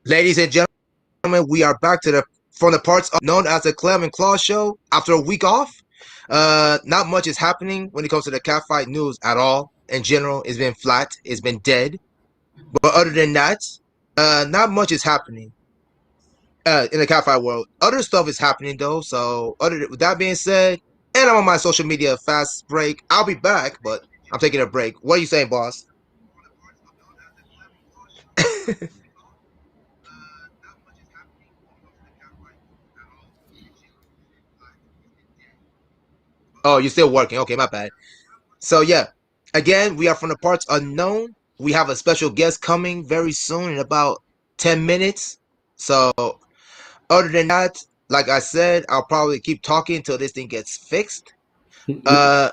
Ladies and gentlemen, we are back to the from the parts known as the Clem and Claw show after a week off. Not much is happening when it comes to the catfight news at all. In general, it's been flat, it's been dead. But other than that, not much is happening in the catfight world. Other stuff is happening though. So, with that being said, and I'm on my social media fast break. I'll be back, but I'm taking a break. What are you saying, boss? Oh, you're still working. Okay, my bad. So yeah, again, we are from the parts unknown. We have a special guest coming very soon in about 10 minutes. So other than that, like I said, I'll probably keep talking until this thing gets fixed. Uh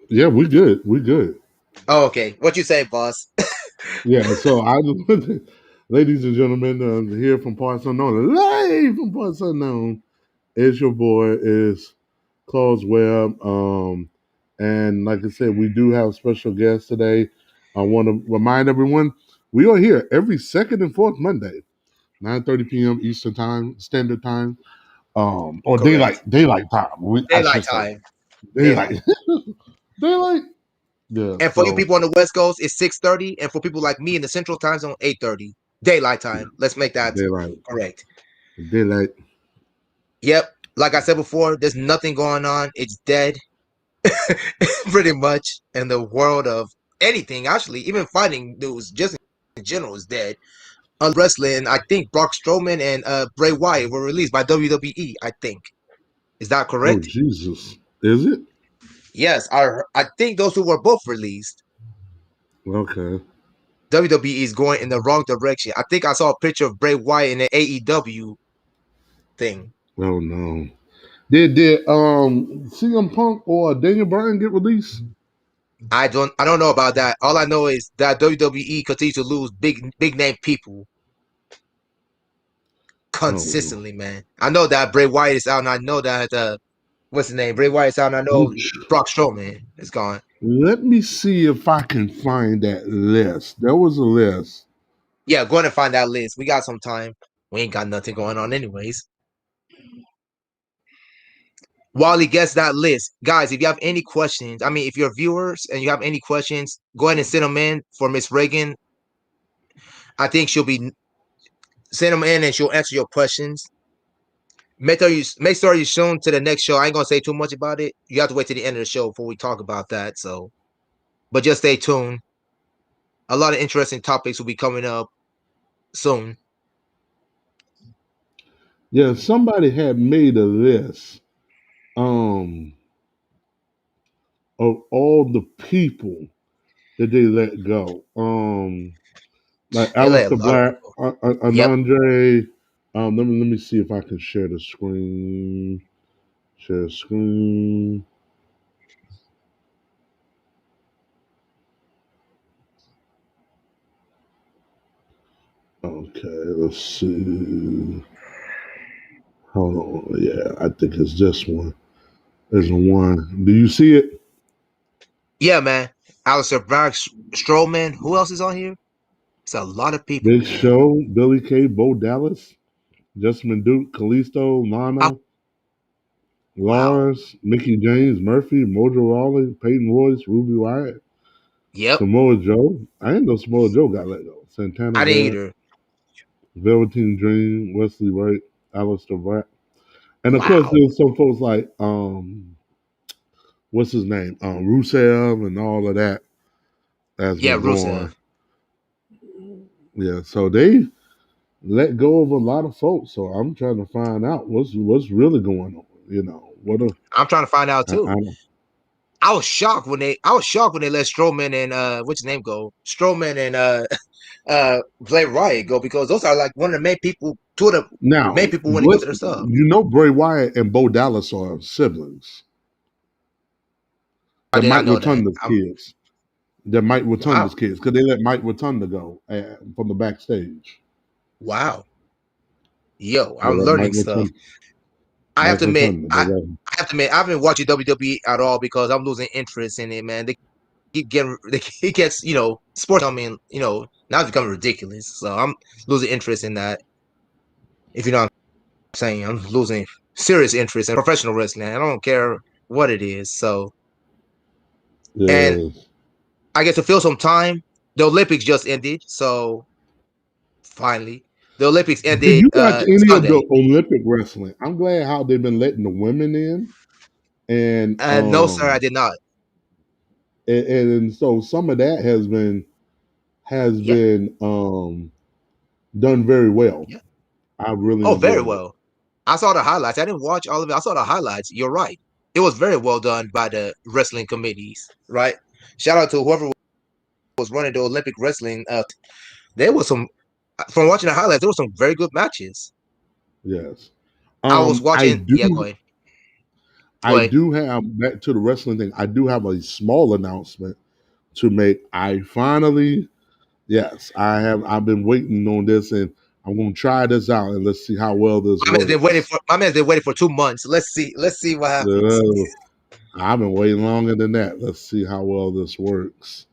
Yeah, we good. We good. oh, okay. What you say, boss? Yeah. So I just, ladies and gentlemen, here from Parts Unknown, live from Parts Unknown, is your boy is Claus Webb. And like I said, we do have special guests today. I want to remind everyone we are here every second and fourth Monday, 9:30 p.m. Eastern Time, Standard Time, or Correct. daylight time. I Daylight should say time. daylight, Daylight. daylight. Yeah. And for you So people on the West Coast, it's 6:30, and for people like me in the Central Time Zone, 8:30. Daylight yeah, time. Let's make that daylight, correct. daylight. Yep. Like I said before, there's nothing going on. It's dead. Pretty much in the world of anything, actually, even fighting news, just in general, is dead. Wrestling, I think Brock Strowman and Bray Wyatt were released by WWE. I think is that Oh correct? Jesus, is it? Yes, I think those two were both released. Okay. WWE is going in the wrong direction. I think I saw a picture of Bray Wyatt in the AEW thing. Oh no. Did CM Punk or Daniel Bryan get released? I don't know about that. All I know is that WWE continues to lose big name people Oh, consistently, man. I know that Bray Wyatt is out, and I know that what's his name? Bray Wyatt's out, and I know Brock Strowman is gone. let me see if I can find that list. There was a list. Yeah, go ahead and find that list. We got some time. We ain't got nothing going on anyways. While he gets that list, guys, if you have any questions, I mean, if you're viewers and you have any questions, go ahead and send them in for Miss Reagan. I think she'll be send them in and she'll answer your questions. Make sure you tune to the next show. I ain't gonna say too much about it. You have to wait to the end of the show before we talk about that. So, but just stay tuned. A lot of interesting topics will be coming up soon. Yeah, somebody had made a list um of all the people that they let go. Like They let a Alistair lot of Black, people. and Yep. Andre. Let me see if I can share the screen. Share screen. Okay, let's see. Hold on. Yeah, I think it's this one. There's one. Do you see it? Yeah, man. Alistair Brock, Strowman. Who else is on here? It's a lot of people, Big man. Show, Billy Kay, Bo Dallas, Justin Duke, Kalisto, I, Lana, wow. Lars, Mickey James, Murphy, Mojo Rawley, Peyton Royce, Ruby Wyatt, Yep. Samoa Joe. I didn't know Samoa Joe got let go. Santana I didn't Garrett, either. Velveteen Dream, Wesley Wright, Alistair Black. And of course Wow. there's some folks like what's his name? Rusev and all of that has Yeah, been Rusev. gone. Yeah, so they let go of a lot of folks. So I'm trying to find out what's really going on. You know, what a I'm trying to find out I too. I was shocked when they let Strowman and what's his name go? Strowman and Bray Wyatt go because those are like one of the main people, two of the now main people when it comes to let's their stuff. Bray Wyatt and Bo Dallas are siblings. I They're did not Mike know that. Rotunda's kids. They're Mike Wow. Rotunda's kids because they let Mike Rotunda go from the backstage. Wow. Yo, They I'm let learning stuff. I have Mike to admit, Rotunda. They I, let him. I have to admit, I haven't watched WWE at all because I'm losing interest in it, man. They keep getting he gets sports coming now it's becoming ridiculous. So I'm losing interest in that. If you know what I'm saying, I'm losing serious interest in professional wrestling. I don't care what it is. So and Yes. I get to feel some time. The Olympics just ended, so finally the Olympics Did ended you watch any of the Sunday. Olympic wrestling? I'm glad how they've been letting the women in, and And no, sir, I did not. and so some of that has Yeah, been done very well. yeah. I really Oh, very enjoyed it. well. I saw the highlights. I didn't watch all of it. I saw the highlights. You're right. It was very well done by the wrestling committees, right? Shout out to whoever was running the Olympic wrestling. There was some from watching the highlights. There were some very good matches. Yes. I was I watching. Yeah, go do ahead. Go I ahead. do have back to the wrestling thing. I do have a small announcement to make. I finally, yes, I've been waiting on this, and I'm going to try this out, and let's see how well this works. My man's been waiting for 2 months. Let's see. Let's see what happens. Uh, I've been waiting longer than that. Let's see how well this works.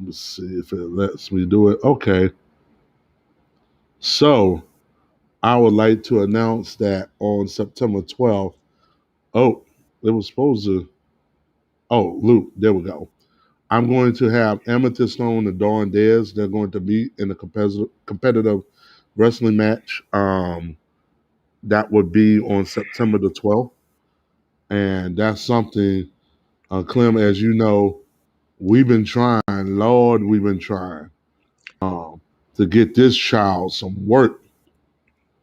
Let's see if it lets me do it. Okay, so I would like to announce that on September 12th. Oh, it was supposed to. Oh, Luke, there we go. I'm going to have Amethyst Stone and Dawn Dares. They're going to meet in a competitive wrestling match. That would be on September the 12th. And that's something, Clem, as you know, we've been trying, Lord, we've been trying to get this child some work.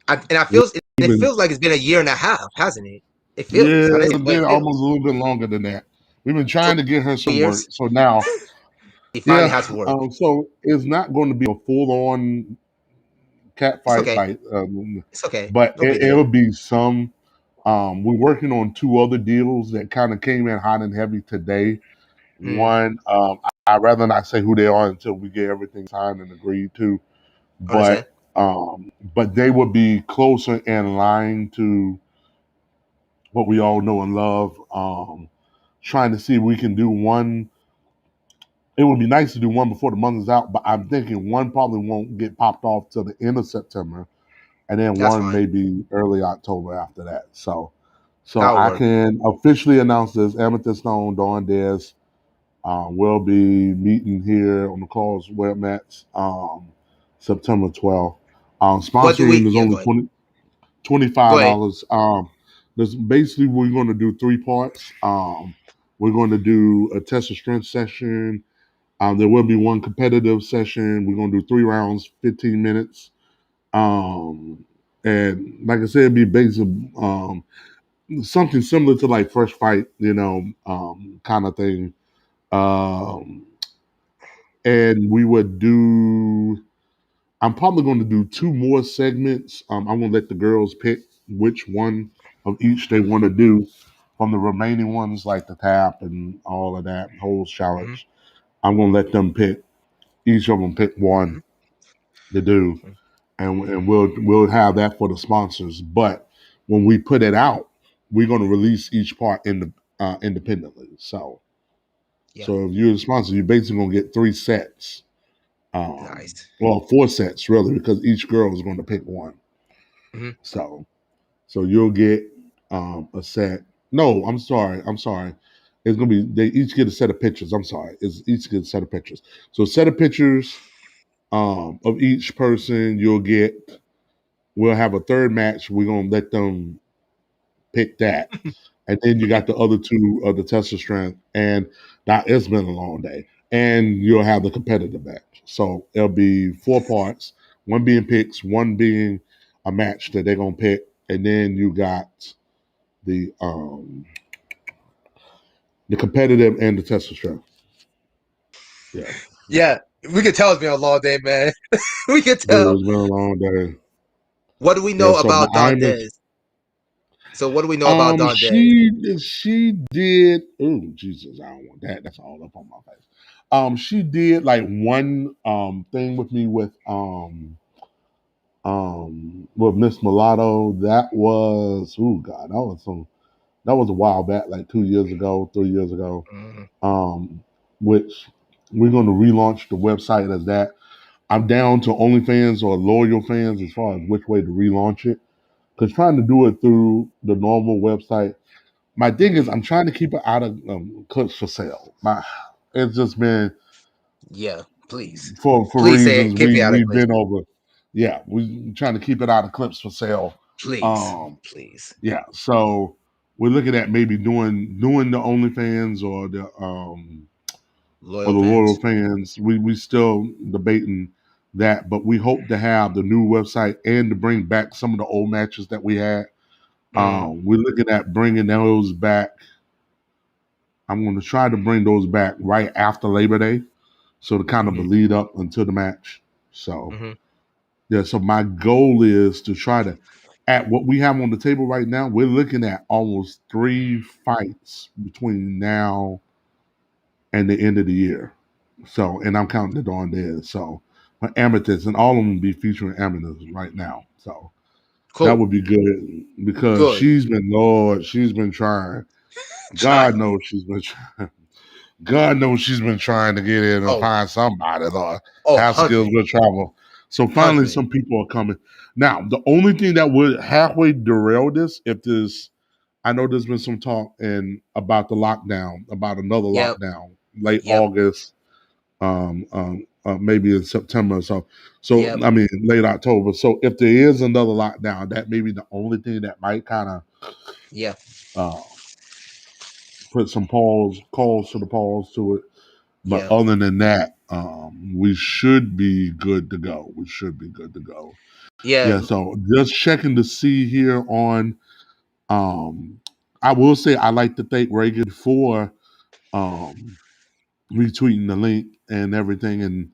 And I We've feels it been, feels like it's been a year and a half, hasn't it? It yeah, feels. I didn't say, it's but it been almost a feels little bit longer than that. We've been two trying to get her some work. years. So now, He finally yeah, has to work. so it's not going to be a full on cat It's fight okay. like It's okay. but No big it'll deal. be some we're working on two other deals that kind of came in hot and heavy today. Hmm. One, I'd rather not say who they are until we get everything signed and agreed to, Understand? but they would be closer in line to what we all know and love. Trying to see if we can do one. It would be nice to do one before the month is out, but I'm thinking one probably won't get popped off till the end of September, and then That's one fine. maybe early October after that. So That'll I work. can officially announce this: Amethyst Stone, Dawn Dares will be meeting here on the Claws Web Mats September 12th. What do we? Sponsoring is Yeah, only go ahead. Go $25. ahead. This basically we're going to do three parts. We're going to do a test of strength session. There will be one competitive session. We're going to do 3 rounds, 15 minutes. Um, and like I said, it'd be based something similar to like Fresh Fight, kind of thing. Um, and we would do. I'm probably going to do two more segments. I'm going to let the girls pick which one of each they want to do from the remaining ones, like the tap and all of that whole Hmm. challenge. I'm going to let them pick. Each of them pick one Hmm. to do, and we'll have that for the sponsors. But when we put it out, we're going to release each part independently. Yeah. So if you're the sponsor, you're basically going to get three sets, Nice. well, four sets really, because each girl is going to pick one. Hmm. So so you'll get a set. No, I'm sorry. It's gonna be they each get a set of pictures. I'm sorry. It's each get a set of pictures. So a set of pictures of each person. You'll get. We'll have a third match. We're gonna let them pick that. And then you got the other two of the test of strength. And that it's been a long day. And you'll have the competitive match. So it'll be four parts, one being picks, one being a match that they're gonna pick, and then you got the um the competitive and the test of strength. Yeah. Yeah, we can tell it's been a long day, man. We can Dude, tell. it's been a long day. What do we Yeah, know so but about Don I'm Dez? So what do we know about Don Dez? she did oh Jesus, I don't want that. That's all up on my face. She did like one thing with me with Miss Mulatto. That was oh god, that was a while back, like 2 years ago, 3 years ago. Mhm. which we're going to relaunch the website as that. I'm down to OnlyFans or Loyal Fans as far as which way to relaunch it. Because trying to do it through the normal website, my thing is Mm-hmm. I'm trying to keep it out of clips for sale. It's just been Yeah, please. for Please say reasons it. Keep it out of we've place. been over. Yeah, we trying to keep it out of clips for sale. Please. Um, Please. yeah, so we're looking at maybe doing the OnlyFans or Loyal the loyal fans. fans. We still debating that, but we hope to have the new website and to bring back some of the old matches that we had. Mm, We're looking at bringing those back. I'm going to try to bring those back right after Labor Day, so to kind of mm-hmm, lead up until the match. So mm-hmm, yeah, so my goal is to try to at what we have on the table right now. We're looking at almost 3 fights between now and the end of the year. So, and I'm counting it on there. So, for amethyst, and all of them be featuring amethyst right now. So that cool. would be good because Good. she's been trying. God Trying. knows she's been trying. God knows she's been trying to get in and Oh, find somebody or oh, have skills 100. with travel. So finally, 100. some people are coming. Now, the only thing that would halfway derail this, if this, I know there's been some talk and about the lockdown, about another Yep. lockdown, late Yep. August, maybe in September or so. So Yep. I mean, late October. So if there is another lockdown, that may be the only thing that might kind of Yep. uh, put some pause, calls to the pause to it. But Yep. other than that, we should be good to go. We should be good to go. Yeah. Yeah. So just checking to see here on. Um, I will say I like to thank Reagan for um, retweeting the link and everything, and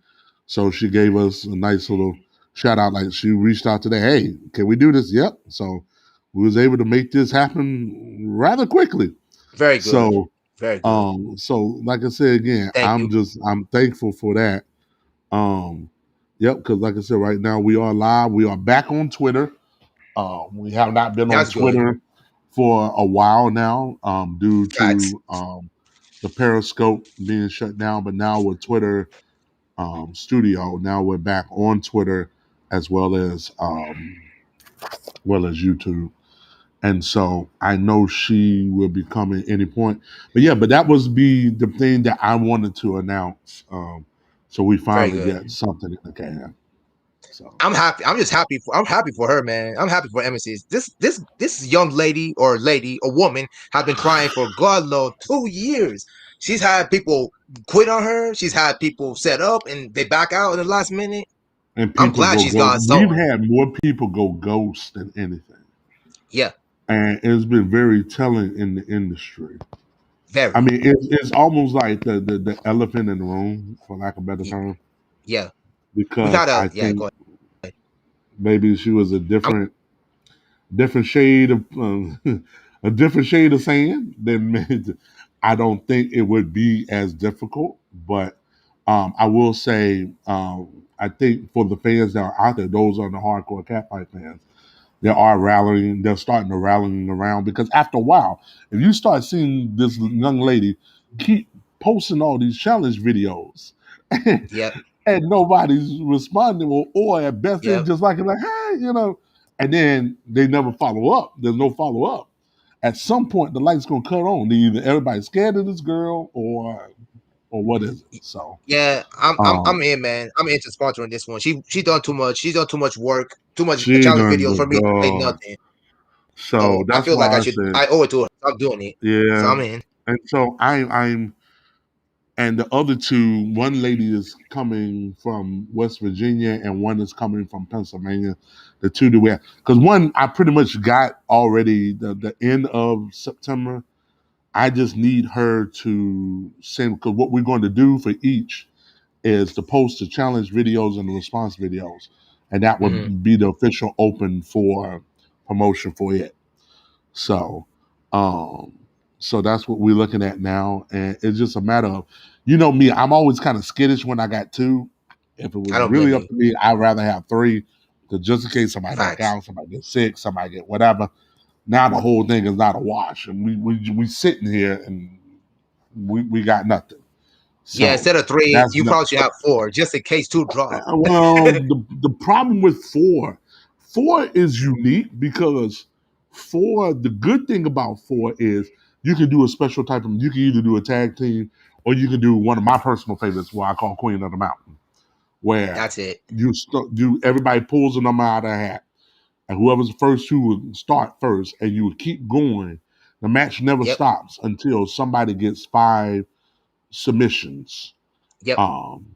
so she gave us a nice little shout out. Like she reached out today, hey, can we do this? Yep. So we was able to make this happen rather quickly. Very good. So Very good. so like I said again, Thank you. I'm thankful for that. Um, yep, because like I said, right now we are live. We are back on Twitter. We have not been on That's good. Twitter for a while now, due Facts. to the Periscope being shut down. But now with Twitter Studio, now we're back on Twitter as well as YouTube. And so I know she will be coming any point. But yeah, but that was be the thing that I wanted to announce. So we Very finally good. get something in the can. So I'm happy. I'm just happy for. I'm happy for her, man. I'm happy for MSCs. This young lady or lady or woman has been trying for God knows 2 years. She's had people quit on her. She's had people set up and they back out in the last minute. and I'm people glad go she's ghost. got We've someone. had more people go ghost than anything. Yeah, And it's been very telling in the industry. I very. mean, it's almost like the elephant in the room, for lack of a better Y- term, Yeah, we've because had a I yeah. think Go ahead. maybe she was a I'm different shade of a different shade of sand. Then I don't think it would be as difficult. But I will say, I think for the fans that are out there, those are the hardcore catfight fans. They are rallying. They're starting to rallying around because after a while, if you start seeing this young lady keep posting all these challenge videos, yep, and nobody's responding, or at best they're yep. just like, hey, and then they never follow up. There's no follow up. At some point, the light's gonna cut on. Either everybody's scared of this girl, or what is it? So, Yeah, I'm um, in, man. I'm into sponsoring this one. She done too much. She's done too much work, too much she challenge done videos the for me to say dog. nothing. So So I that's feel like why I said, I owe it to her. I'm doing it. So yeah. I'm in. And so I'm and the other two, one lady is coming from West Virginia and one is coming from Pennsylvania. The two that we have, because one I pretty much got already the end of September. I just need her to send, because what we're going to do for each is to post the challenge videos and the response videos, and that Hmm. would be the official open for promotion for it. So, um, so that's what we're looking at now, and it's just a matter of, me, I'm always kind of skittish when I got two. If it I was don't blame really you. up to me, I'd rather have three, because just in case somebody back Facts. out, somebody get sick, somebody get whatever. Now the whole thing is not a wash, and we sitting here and we got nothing. Yeah, So instead of three, that's you not. probably should have four, just in case two drop. Well, the problem with four is unique because four. The good thing about four is you can do a special type of. You can either do a tag team or you can do one of my personal favorites, what I call Queen of the Mountain, where That's it. you everybody pulls a number out of a hat, and whoever's the first two would start first, and you would keep going. The match never Yep. stops until somebody gets five submissions. Yep. Um,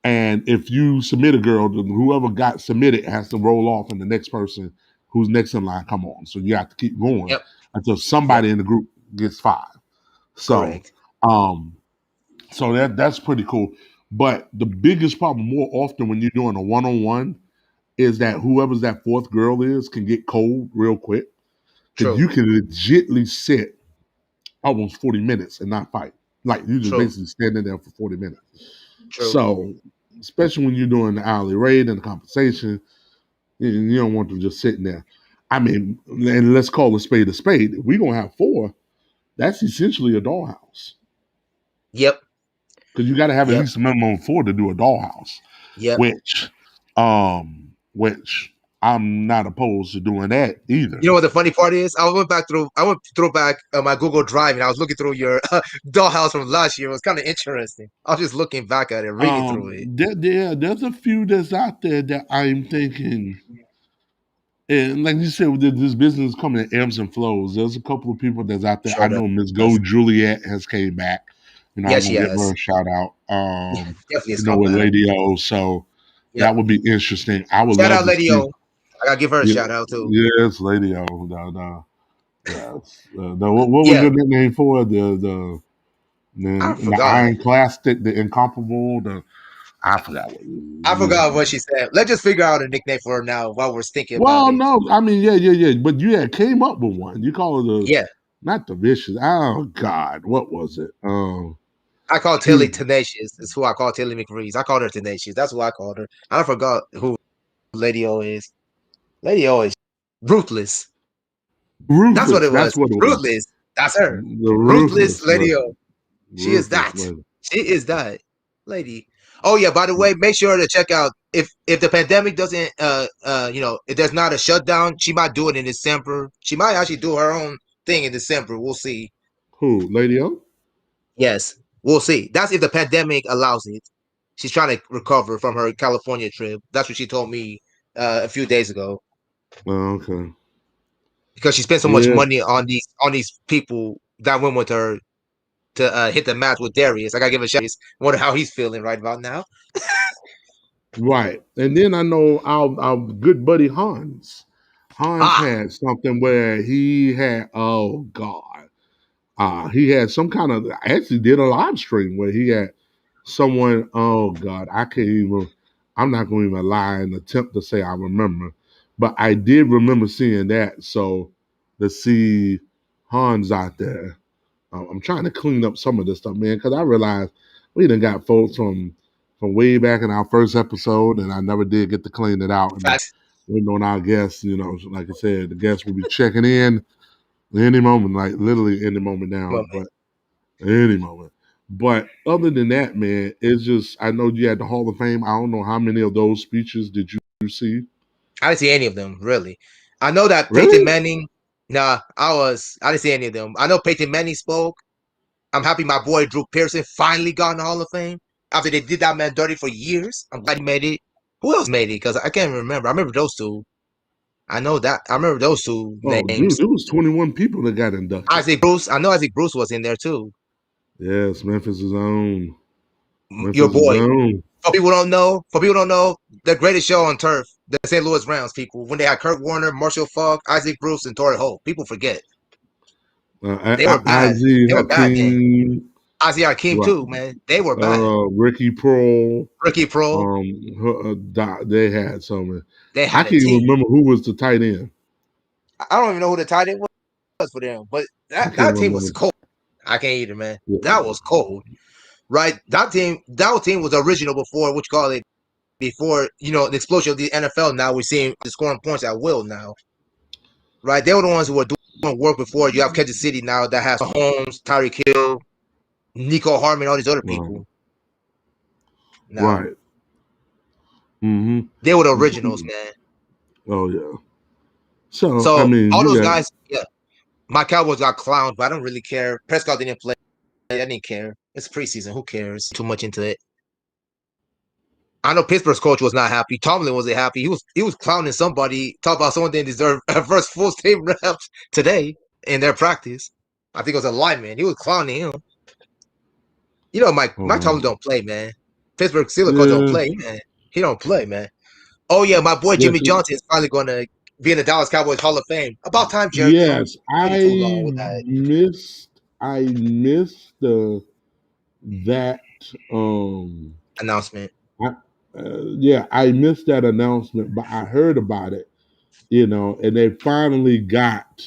and if you submit a girl, then whoever got submitted has to roll off, and the next person who's next in line come on. So you have to keep going Yep. until Yep. somebody in the group gets five. So, Correct. um, so that's pretty cool. But the biggest problem, more often when you're doing a one-on-one, is that whoever's that fourth girl is can get cold real quick because True. you can legitly sit almost 40 minutes and not fight. Like you just True. basically standing there for 40 minutes. True. So, especially when you're doing the hourly rate and the compensation, you don't want them just sitting there. I mean, and let's call a spade a spade. If we're gonna have four, that's essentially a dollhouse. Yep. Because you gotta have at Yep. least a minimum of four to do a dollhouse, Yep. which I'm not opposed to doing that either. You know what the funny part is? I went through back my Google Drive and I was looking through your dollhouse from last year. It was kind of interesting. I was just looking back at it, reading through it. There's a few that's out there that I'm thinking, and like you said, with this business coming in ebbs and flows. There's a couple of people that's out there. I Showed up. know Miss Go Juliet has came back. I'm Yes, gonna she give her has. a shout out. Definitely has come With back. Lady O, so Yep. that would be interesting. I would Shout love out to Lady see. O. I gotta give her a Yeah, shout out too. yes, Lady O. Yes. What was Yeah, your nickname for I the forgot. ironclastic, the incomparable? I forgot what. I forgot what she said. Let's just figure out a nickname for her now while we're thinking about Well, it. no, I mean, yeah. But you had came up with one. You call it Yeah, not the vicious. Oh God, what was it? I call She Tilly Tenacious. Is who I call Tilly McReese. I called her Tenacious. That's who I called her. I forgot who Lady O is. Lady O is ruthless. That's what ruthless. it That's was. what it was. Ruthless. That's her. The Ruthless ruthless Lady lady. O. She is Ruthless that. lady. She is that lady. Oh yeah. By the way, make sure to check out if the pandemic doesn't if there's not a shutdown, she might do it in December. She might actually do her own thing in December. We'll see. Who? Lady O? Yes, we'll see. That's if the pandemic allows it. She's trying to recover from her California trip. That's what she told me a few days ago. Oh, okay. Because she spent so much Yeah. money on these people that went with her to hit the match with Darius. I gotta give a shout. Wonder how he's feeling right about now. Right. And then I know our good buddy Hans. Hans Ah, had something where he had, oh God, he had some kind of, actually did a live stream where he had someone, oh God, I can't even, I'm not going to even lie and attempt to say I remember, but I did remember seeing that. So to see Hans out there, I'm trying to clean up some of this stuff, man, because I realized we done got folks from way back in our first episode, and I never did get to clean it out. And facts. waiting on our guests, like I said, the guests will be checking in any moment, like literally any moment now, Moment. but any moment. But other than that, man, it's just I know you had the Hall of Fame. I don't know how many of those speeches did you see? I didn't see any of them really. I know that Peyton Really? Manning. Nah, I didn't see any of them. I know Peyton Manning spoke. I'm happy my boy Drew Pearson finally got in the Hall of Fame after they did that man dirty for years. I'm glad he made it. Who else made it? Because I can't remember. I remember those two. I know that. I remember those two Oh, dude, names. there was 21 people that got inducted. Isaac Bruce. I know Isaac Bruce was in there too. Yes, Memphis' own. Your Memphis' boy. own. For people don't know, the greatest show on turf, the St. Louis Rams people, when they had Kurt Warner, Marshall Falk, Isaac Bruce, and Torrey Holt. People forget. They were bad. Ozzie They were bad then. Hakeem, Ozzy Hakeem right? too, man. They were bad. Ricky Pearl. Ricky Pro, They had some. they I had a can't even team. remember who was the tight end. I don't even know who the tight end was for them, but I that can't team was remember. cold. I can't either, man. That Yeah. was cold. Right? That team was original before what you call it, before the explosion of the NFL. Now we're seeing the scoring points at will now. Right? They were the ones who were doing work before. You have Kansas City now that has Holmes, Tyreek Hill, Nico Harman, all these other Right. people. No, Right. Mm-hmm. they were the originals, man. Oh yeah. So I So mean, all you those got guys, yeah. My Cowboys got clowned, but I don't really care. Prescott didn't play. I didn't care. It's preseason. Who cares? Too much into it. I know Pittsburgh's coach was not happy. Tomlin wasn't happy. He was clowning somebody. Talk about someone didn't deserve a first full team reps today in their practice. I think it was a lineman. He was clowning him. You know, Mike Tomlin um, don't play, man. Pittsburgh Steelers coach don't yeah, play, man. He don't play, man. Oh yeah, my boy yes, Jimmy Johnson is finally going to be in the Dallas Cowboys Hall of Fame. About time, Jerry. yes. Waited too long with that I missed the that announcement. I, yeah, I missed that announcement, but I heard about it, and they finally got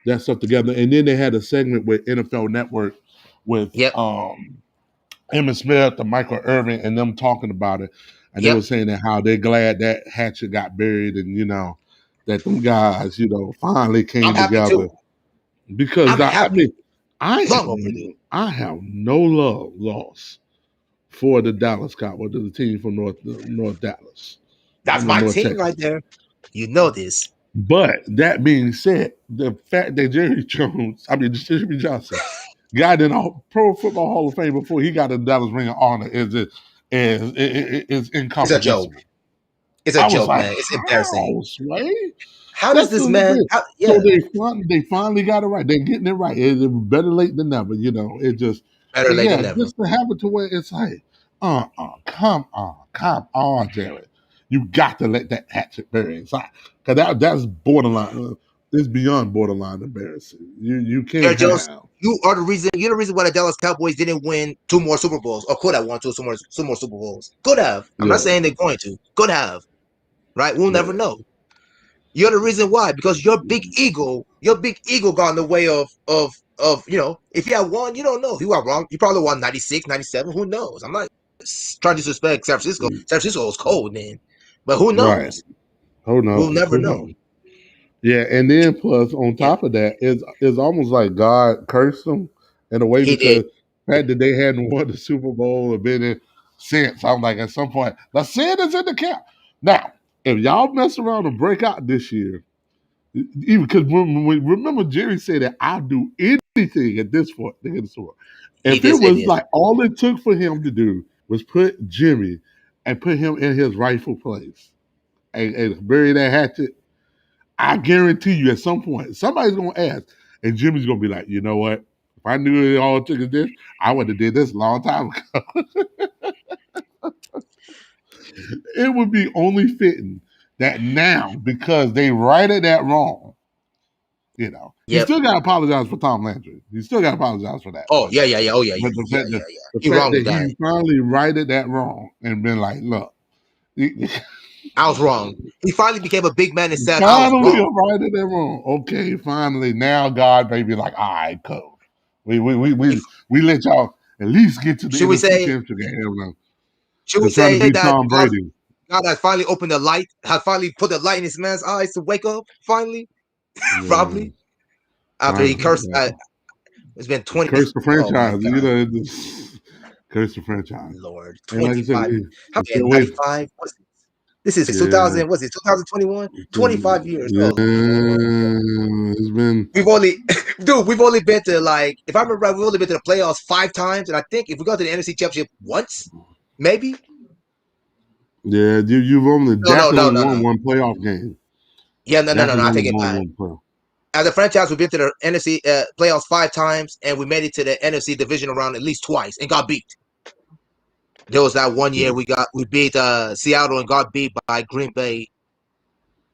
that stuff together. And then they had a segment with NFL Network with Yep, Emmitt Smith and Michael Irvin and them talking about it. And they yep. were saying that how they're glad that hatchet got buried and, that them guys, finally I'm came happy together. too. Because I'm I happy. mean, I have Long overdue. I have no love lost for the Dallas Cowboys, the team from North Dallas. That's my North team right Texas. there. You know this. But that being said, the fact that Jerry Jones, I mean Jimmy Johnson, got in a Pro Football Hall of Fame before he got a Dallas Ring of Honor is It's a joke. incomprehensible. It's a I was joke, like, man. It's embarrassing. how, Sway? How does That's this the man? thing. How, So yeah, they finally got it right. They're getting it right. It better late than never, It just, better but late yeah, than never. just to have it to where it's like, come on, Jared. You got to let that hatchet bury inside because that's borderline. It's beyond borderline embarrassing. You Jerry can't Jones, have. you are the reason. You're the reason why the Dallas Cowboys didn't win two more Super Bowls, or could have won two more Super Bowls. Could have. I'm not Yeah, saying they're going to. Could have. Right? We'll never yeah, know. You're the reason why, because your big ego got in the way of if you had won, you don't know. If you got wrong, you probably won 96, 97. Who knows? I'm not trying to disrespect San Francisco. San Francisco was cold then. But who right. knows? Who We'll knows? never Who know. knows? Yeah, and then plus on Yeah. top of that, it's almost like God cursed them in a way He did. because the fact that they hadn't won the Super Bowl or been in since. I'm like, at some point, the sin is in the camp. Now, if y'all mess around and break out this year, even because remember Jerry said that I'll do anything at this point to get the Super Bowl. He If did it say was this. like all it took for him to do was put Jimmy and put him in his rightful place and bury that hatchet, I guarantee you at some point somebody's gonna ask, and Jimmy's gonna be like, you know what? If I knew it all took is this, I would have did this a long time ago. It would be only fitting that now because they righted that wrong. He Yep. still got to apologize for Tom Landry. He still got to apologize for that. Oh, But yeah, yeah, yeah. Oh, yeah, but yeah, the yeah, fact yeah, that yeah. the You're fact wrong that with that. he finally righted that wrong and been like, look, he I was wrong. He finally became a big man and said, I was finally wrong. righted that wrong. Okay, finally now God may be like, all right, cool. We we we He, we, we let y'all at least get to the should we NFC say, Championship game now. should we They're trying to say beat that Tom Brady. God had finally opened the light, had finally put the light in this man's eyes to wake up, finally? Yeah, Probably. After he finally. cursed, Yeah. it's been 20. Curse the Oh, my franchise. God. Curse the franchise. Lord. And like I said, 25. How it's many? still wait. 95? What's it? This is Yeah. 2000. What's it? 2021? 25 years. Yeah. Oh, Lord. It's been We've only, dude, we've only been to like, if I remember right, we've only been to the playoffs 5 times. And I think if we go to the NFC Championship once, maybe. yeah, you've only No, Dak no, no, only no, won no. one playoff game. Yeah, no, no, Dak no, has no. I only take it won back. one playoff. As a franchise, we've been to the NFC playoffs 5 times, and we made it to the NFC divisional round at least twice and got beat. There was that one year Yeah. we beat Seattle and got beat by Green Bay,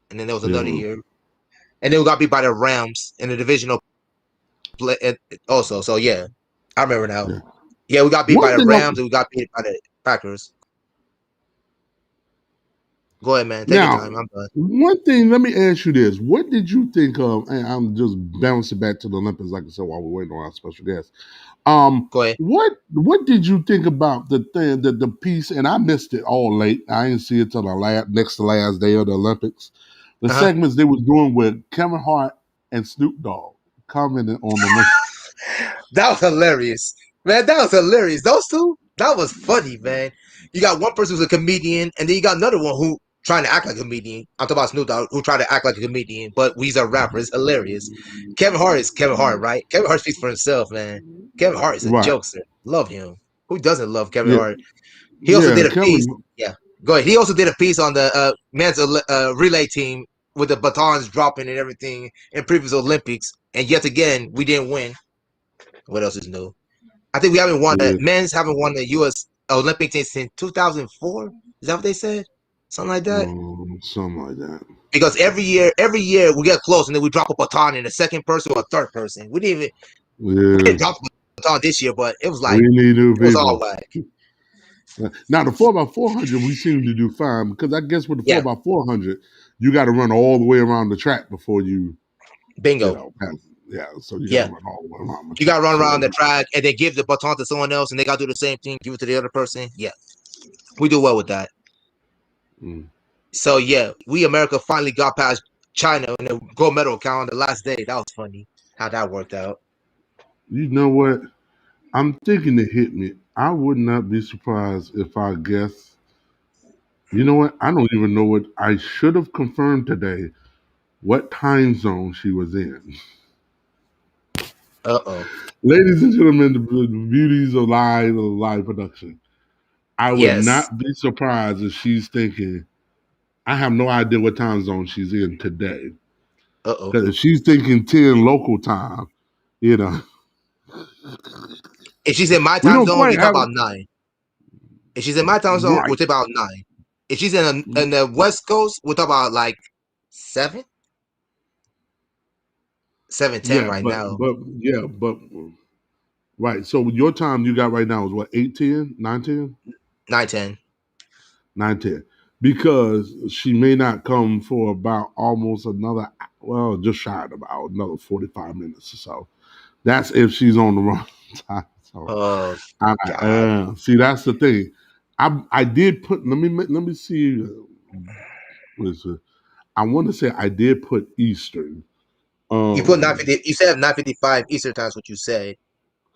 and then there was another Yeah. year, and then we got beat by the Rams in the divisional play also. So yeah, I remember now. Yeah. Yeah, we got beat by One the thing Rams and we got beat by the Packers. Go ahead, man. Take your now, time. I'm done. one thing, let me ask you this. What did you think of, and I'm just bouncing back to the Olympics, like I said, while we're waiting on our special guest. Go ahead. What did you think about the thing, the piece? And I missed it all late. I didn't see it till the next to last day of the Olympics. The Uh huh. segments they was doing with Kevin Hart and Snoop Dogg commenting on the Olympics. That was hilarious, man. That was hilarious. Those two, that was funny, man. You got one person who's a comedian, and then you got another one who trying to act like a comedian. I'm talking about Snoop Dogg, who tried to act like a comedian, but he's a rapper. It's hilarious. Kevin Hart is Kevin Hart, right? Kevin Hart speaks for himself, man. Kevin Hart is a Right. jokester. Love him. Who doesn't love Kevin Yeah. Hart? He also Yeah. did a piece. Kevin. Yeah, go ahead. He also did a piece on the men's relay team with the batons dropping and everything in previous Olympics, and yet again we didn't win. What else is new? I think we haven't won. Yeah. Men's haven't won the U.S. Olympic team since 2004. Is that what they said? Something like that. Something like that. Because every year we get close and then we drop a baton in the second person or a third person. We Yeah. didn't drop a baton this year, but it was We like need new it was all people. whack. Now the 4x400 we seem to do fine because I guess with the Yeah, 4x400 you got to run all the way around the track before you bingo. know pass. Yeah, so you got to Yeah, run all the way around the you got track. to run So around the track and then give the baton to someone else, and they got to do the same thing, give it to the other person. Yeah, we do well with that. mm. So yeah, we America finally got past China in the gold medal count on the last day. That was funny how that worked out. You know what? I'm thinking it hit me. I would not be surprised if I guess. You know what? I don't even know what I should have confirmed today. What time zone she was in? Uh-oh. Ladies and gentlemen, the beauties of live production. I would Yes. not be surprised if she's thinking, I have no idea what time zone she's in today. Uh-oh. Because if she's thinking 10 local time, you know, If she's in my we time don't zone, quite we talk have about 9. If she's in my time zone, we right. talk about 9. If she's in the West Coast, we talk about like 7, 7:10 Yeah, right now. but right. So your time you got right now is what, 8:10, 9:10? 9:10. 9:10. Because she may not come for about almost another, well, just shy of about another 45 minutes or so. That's if she's on the wrong time. So Oh I, God. see, that's the thing. I did put. Let me see. What is it? I want to say I did put Eastern. You put Um, 9:50. You said 9:55 Eastern time is what you said.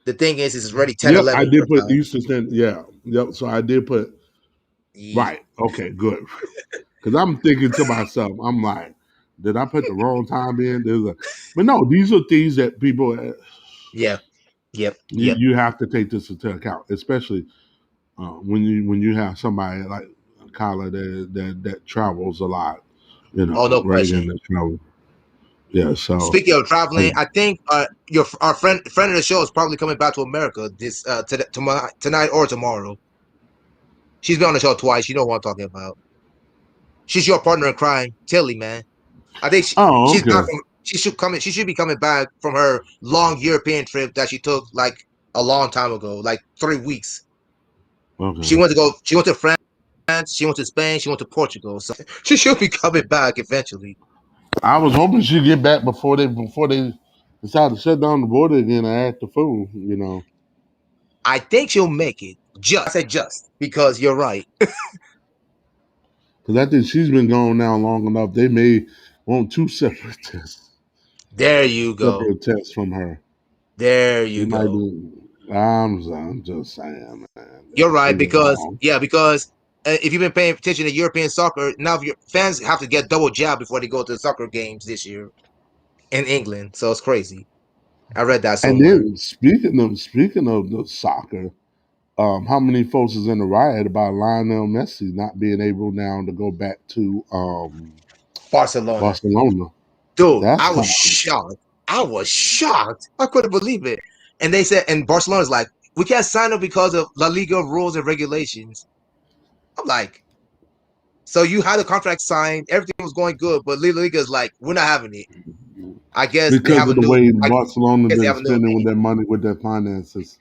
The thing is it's already ten yep, I eleven did your put time. Eastern Standard. Yeah, yep. So I did put Ye- right. Okay, good. Because I'm thinking to myself, I'm like, did I put the wrong time in? But no, these are things that people Yeah. Yep. you, Yep. you have to take this into account, especially when you have somebody like Kyla that travels a lot, Oh, no right? question. And that travel, yeah. So, Speaking of traveling, and, I think your our friend of the show is probably coming back to America this tonight or tomorrow. She's been on the show twice. You know what I'm talking about. She's your partner in crime, Tilly, man. I think oh, she's back okay, from. She should be coming back from her long European trip that she took like a long time ago, like 3 weeks. She okay. went to go. She went to France. She went to Spain. She went to Portugal. So she should be coming back eventually. I was hoping she'd get back before they decide to shut down the border again and act the fool, I think she'll make it. Just I said just because you're right. because I think she's been gone now long enough. They may want two separate tests, There you go. separate tests from her. There They you might go. be. I'm just saying, man. You're She right been because gone. if you've been paying attention to European soccer, now your fans have to get double jab before they go to the soccer games this year in England. So it's crazy. I read that And somewhere. then speaking of the soccer, how many folks is in the riot about Lionel Messi not being able now to go back to Barcelona. Barcelona? Dude, That's I was kind of shocked. I was shocked. I couldn't believe it. And they said, and Barcelona's like, we can't sign him because of La Liga rules and regulations. I'm like, so you had the contract signed, everything was going good, but La Liga is like, we're not having it. I guess they because have a of the new. way I Barcelona guess they been have a new spending with opinion. their money, with their finances,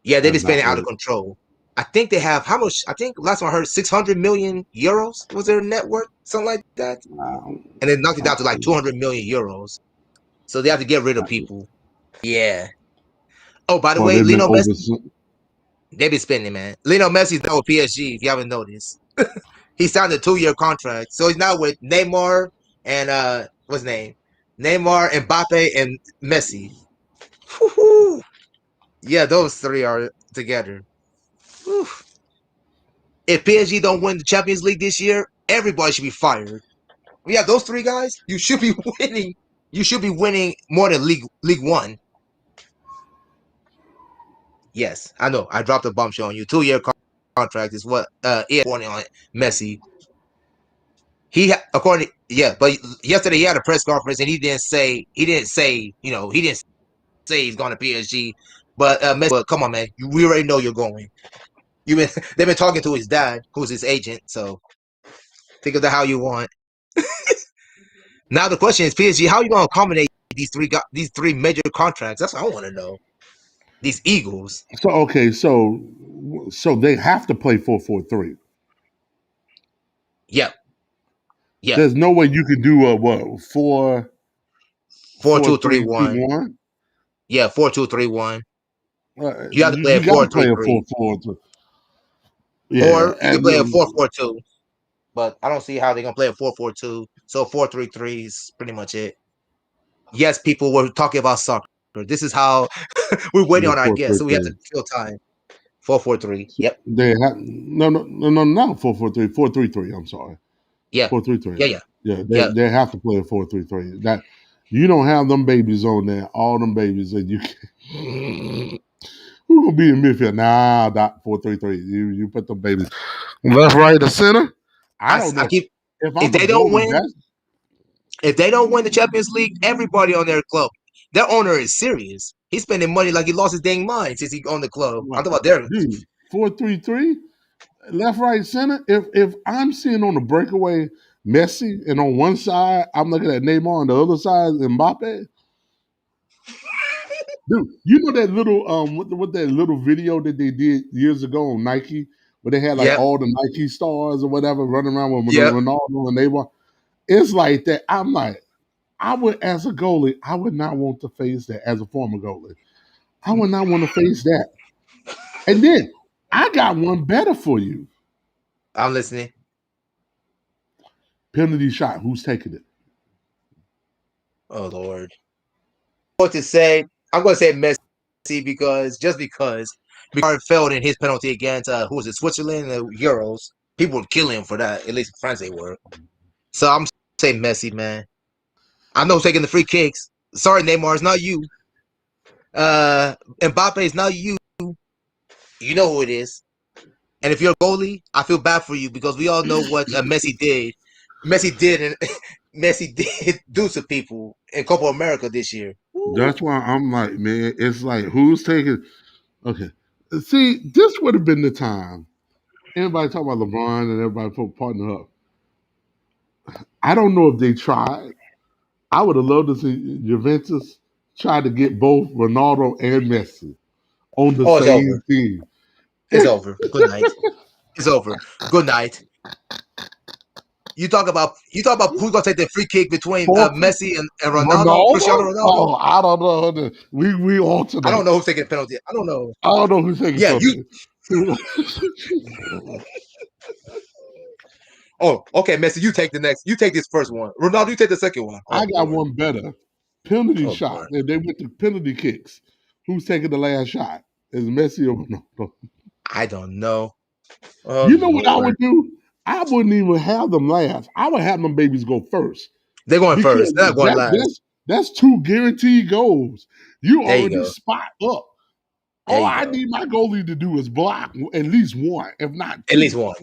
Yeah, they've have been not spending out of worked. control. I think they have how much? I think last time I heard 600 million euros was their net worth, something like that, Wow. and they knocked it down to like 200 million euros. So they have to get rid of people. Yeah. Oh, by the Well, way, they've been Lionel over. Messi, they've been spending, man. Lionel Messi's now with PSG. If you haven't noticed, he signed a 2-year contract, so he's now with Neymar and what's his name? Neymar, Mbappe, and Messi. Woo-hoo. Yeah, those three are together. Whew. If PSG don't win the Champions League this year, everybody should be fired. We have those three guys. You should be winning. You should be winning more than League One. Yes, I know. I dropped a bombshell on you. 2 year contract is what according on Messi. According yeah, but yesterday he had a press conference and he didn't say he's going to PSG. But Messi, but come on, man, we already know you're going. You been they've been talking to his dad, who's his agent. So think of that how you want. Now the question is PSG. How you going to accommodate these three major contracts? That's what I want to know. These Eagles. So okay, so they have to play 4-4-3. Yep, yep. There's no way you can do a what four Four four two three three two one. one. Yeah, 4-2-3-1. You have to play You a got four to play three a three, 4-4-3. Yeah, or you can and play a 4-4-2. But I don't see how they're gonna play a 4-4-2. So 4-3-3 is pretty much it. Yes, people were talking about soccer. This is how we're waiting yeah, on our four guest, three so we have to three. kill time. 4-4-3. So Yep. they have no not 4-4-3 4-3-3. I'm sorry, Yeah. 4-3-3. Yeah. Yeah. Yeah, Yeah. they have to play a 4-3-3. That you don't have them babies on there, all them babies, and you who gonna be in midfield? Nah, that 4-3-3. You put them babies left, right, or center. I don't I know keep if if I'm a they don't goalie. win, That's if they don't win the Champions League, everybody on their club, their owner is serious. He's spending money like he lost his dang mind since he owned the club. I'm right, talking about their dude. 4-3-3. Left, right, center. If I'm seeing on the breakaway Messi, and on one side I'm looking at Neymar, on the other side Mbappe. Dude, you know that little what that little video that they did years ago on Nike, where they had like Yep. all the Nike stars or whatever running around with Yep. Ronaldo and Neymar. It's like that. I'm like, I would as a goalie, I would not want to face that as a former goalie. I would not want to face that. And then I got one better for you. I'm listening. Penalty shot. Who's taking it? Oh Lord. What to say? I'm going to say Messi because Bicard failed in his penalty against who was it, Switzerland, the Euros. People would kill him for that. At least in France they were. So I'm saying Messi, man. I know taking the free kicks. Sorry, Neymar, it's not you. Mbappe is not you. You know who it is. And if you're a goalie, I feel bad for you because we all know what Messi did. Messi did and Messi did do to people in Copa America this year. Ooh. That's why I'm like, man, it's like who's taking okay. See, this would have been the time. Everybody talk about LeBron and everybody put partner up. I don't know if they tried. I would have loved to see Juventus try to get both Ronaldo and Messi on the Oh, it's same over. team. It's over. Good night. It's over. Good night. You talk about who's gonna take the free kick between For Messi and Ronaldo, Cristiano Ronaldo? Ronaldo. Oh, I don't know. We I don't alternate. know who's taking the penalty. I don't know. I don't know who's taking Yeah, you. penalty. Oh, okay, Messi. You take the next. You take this first one. Ronaldo, you take the second one. I Oh got Lord. one better. Penalty Oh shot. Lord. If they went to penalty kicks, who's taking the last shot? Is Messi or Ronaldo? I don't know. Oh You know what I Lord. would do? I wouldn't even have them last. I would have them babies go first They're going because first. They're not going last. that's two guaranteed goals. You There you already go. spot up. There All you I go. need my goalie to do is block at least one, if not At least two. one.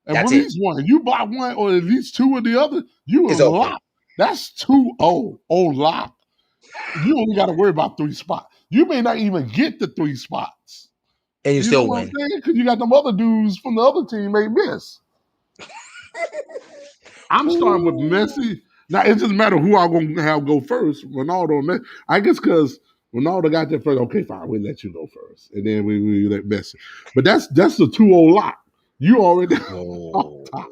At That's it. least one. You block one or at least two of the other, you It's are over. locked. That's 2-0 on lock. You only got to worry about three spots. You may not even get the three spots. And you You know still what I'm win. saying? Because you got them other dudes from the other team may miss. I'm starting with Ooh. Messi. Now it doesn't matter who I'm going to have go first, Ronaldo or Messi. I guess because Ronaldo got there first. Okay, fine, we let you go first, and then we let Messi. But that's the 2-0 lock. You already off Oh. top.